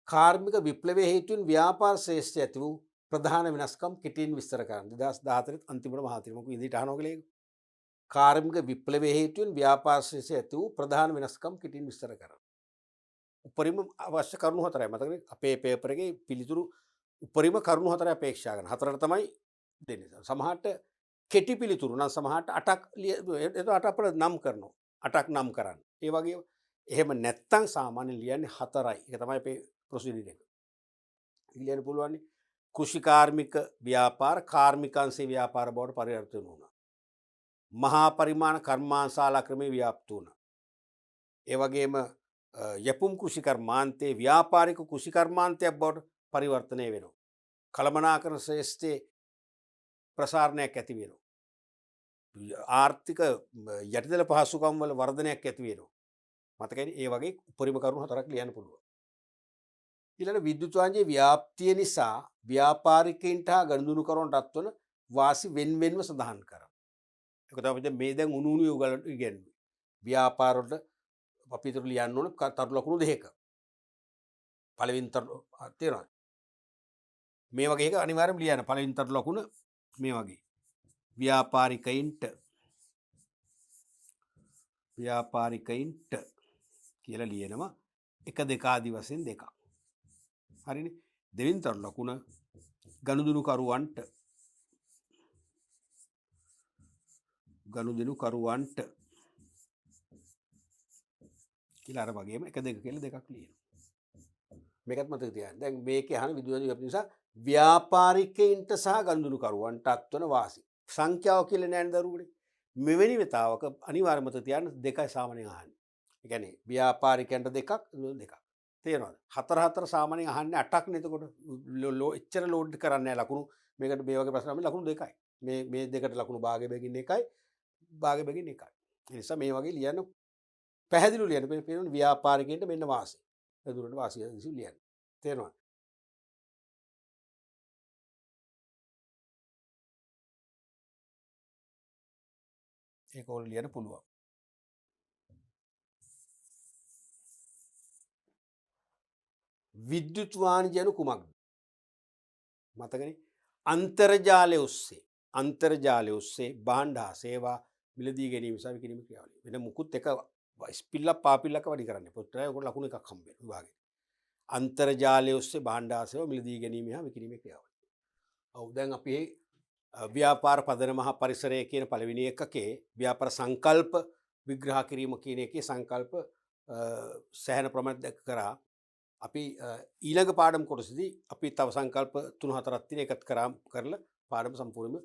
කාර්මික විප්ලවයේ හේතුවෙන් ව්‍යාපාර ශ්‍රේෂ්ඨ ඇති වූ ප්‍රධාන වෙනස්කම් කෙටියෙන් විස්තර කරන්න. 2014 අන්තිමට මහතිර මොකද ඉදිරියට අහනවා කියලා ඒක. කාර්මික විප්ලවයේ හේතුවෙන් ව්‍යාපාර ශ්‍රේෂ්ඨ ඇති වූ ප්‍රධාන වෙනස්කම් කෙටියෙන් විස්තර කරන්න. උපරිම අවශ්‍ය කරුණු හතරයි. මතකනේ අපේ පේපර් එකේ පිළිතුරු උපරිම කරුණු හතරයි අපේක්ෂා කරන. හතරට තමයි දෙන්නේ. සමහරට කෙටි පිළිතුරු නම් සමහරට 8ක් අපිට නම් කරනවා. 8ක් නම් කරන්න. ඒ වගේ එහෙම නැත්තම් සාමාන්‍යයෙන් ලියන්නේ 4යි. ඒක තමයි අපේ ප්‍රොසීඩර් එක. ලියන්න පුළුවන්. කෘෂිකාර්මික ව්‍යාපාර කාර්මිකංශේ ව්‍යාපාර බවට පරිවර්තන වුණා. මහා පරිමාණ කර්මාන්තශාලා ක්‍රමේ ව්‍යාප්ත වුණා. ඒ වගේම යපුම් කෘෂි කර්මාන්තයේ ව්‍යාපාරික කෘෂි කර්මාන්තයක් බවට පරිවර්තනය වෙනවා. කළමනාකරණ ශ්‍රේෂ්ඨයේ ප්‍රසාරණයක් ඇති වෙනවා. ආර්ථික යටිදල පහසුකම් වල වර්ධනයක් ඇති වෙනවා. මතකයි ඒ වගේ උපරිම කරුණු හතරක් ලියන්න පුළුවන්. ඊළඟ විද්‍යුත් වාණිජ්‍ය ව්‍යාප්තිය නිසා ව්‍යාපාරිකයින්ට හා ගනුදෙනු කරනටත් වන වාසි වෙන්වෙන්ව සඳහන් කරනවා. ඒක තමයි මේ දැන් උණු උණු ඉගෙනුවේ. ව්‍යාපාර වලට අපි ඉතුරු ලියන්න ඕන තරු ලකුණු දෙකක. පළවෙනි තරු තේරෙනවද? මේ වගේ එක අනිවාර්යයෙන්ම ලියන්න. පළවෙනි තරු ලකුණ මේ වගේ. ව්‍යාපාරිකයින්ට කියලා ලියනවා 1 2 ආදි වශයෙන් දෙකක්. හරිනේ. දෙවෙනි තරු ලකුණ ගනුදෙනු කරුවන්ට කියලා අර වගේම 1 2 කියලා දෙකක් ලියනවා. මේකත් මතක තියාගන්න. දැන් මේකේ අහන විද්‍යාඥයෝ අපි නිසා ව්‍යාපාරිකයින්ට සහ ගනුදෙනු කරුවන්ට අත්වන වාසි. සංඛ්‍යාව කියලා නෑ දරුවනේ. මෙවැනි වෙතාවක අනිවාර්යයෙන්ම මතක තියාගන්න දෙකයි සාමාන්‍යයෙන් අහන්නේ. ඒ කියන්නේ ව්‍යාපාරිකයන්ට දෙකක් දෙකක්. තේරෙනවද? හතර හතර සාමාන්‍යයෙන් අහන්නේ 8ක් නේ එතකොට. එච්චර ලෝඩ් කරන්නේ නෑ ලකුණු. මේකට මේ වගේ ප්‍රශ්න අපේ ලකුණු දෙකයි. මේ දෙකට ලකුණු භාගය බැගින් එකයි භාගය බැගින් එකයි. ඒ නිසා මේ වගේ ලියන්න පැහැදිලිව ලියන්න. මේ පේනවනේ ව්‍යාපාරිකයන්ට මෙන්න වාසි. එදුරට වාසිය විසු ලියන්න. තේරෙනවද? ඒක ඕගොල්ලෝ ලියන්න පුළුවන්. විද්‍යුත් වාණිජය යනු කුමක්ද? මතකනේ අන්තර්ජාලය ඔස්සේ භාණ්ඩ හා සේවා මිලදී ගැනීම සහ විකිණීම ක්‍රියාවලිය. වෙන මුකුත් එක ස්පිල්ලක් පාපිල්ලක වැඩි කරන්නේ. පොත්‍රාය ඔයගොල්ලෝ ලකුණු එකක් හම්බ වෙනවා විභාගේ. අන්තර්ජාලය ඔස්සේ භාණ්ඩ හා සේවා මිලදී ගැනීම හා විකිණීම ක්‍රියාවලිය. ඔව් දැන් අපි ව්‍යාපාර පදනම හා පරිසරය කියන පළවෙනි එකකේ ව්‍යාපාර සංකල්ප විග්‍රහ කිරීම කියන එකේ සංකල්ප සෑහෙන ප්‍රමාණයක් දැක් කරා. අපි ඊළඟ පාඩම් කොටසදී අපි තව සංකල්ප 3-4ක් තියෙන එකත් කරලා පාඩම සම්පූර්ණයෙන්ම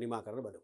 නිමා කරන්න බලමු.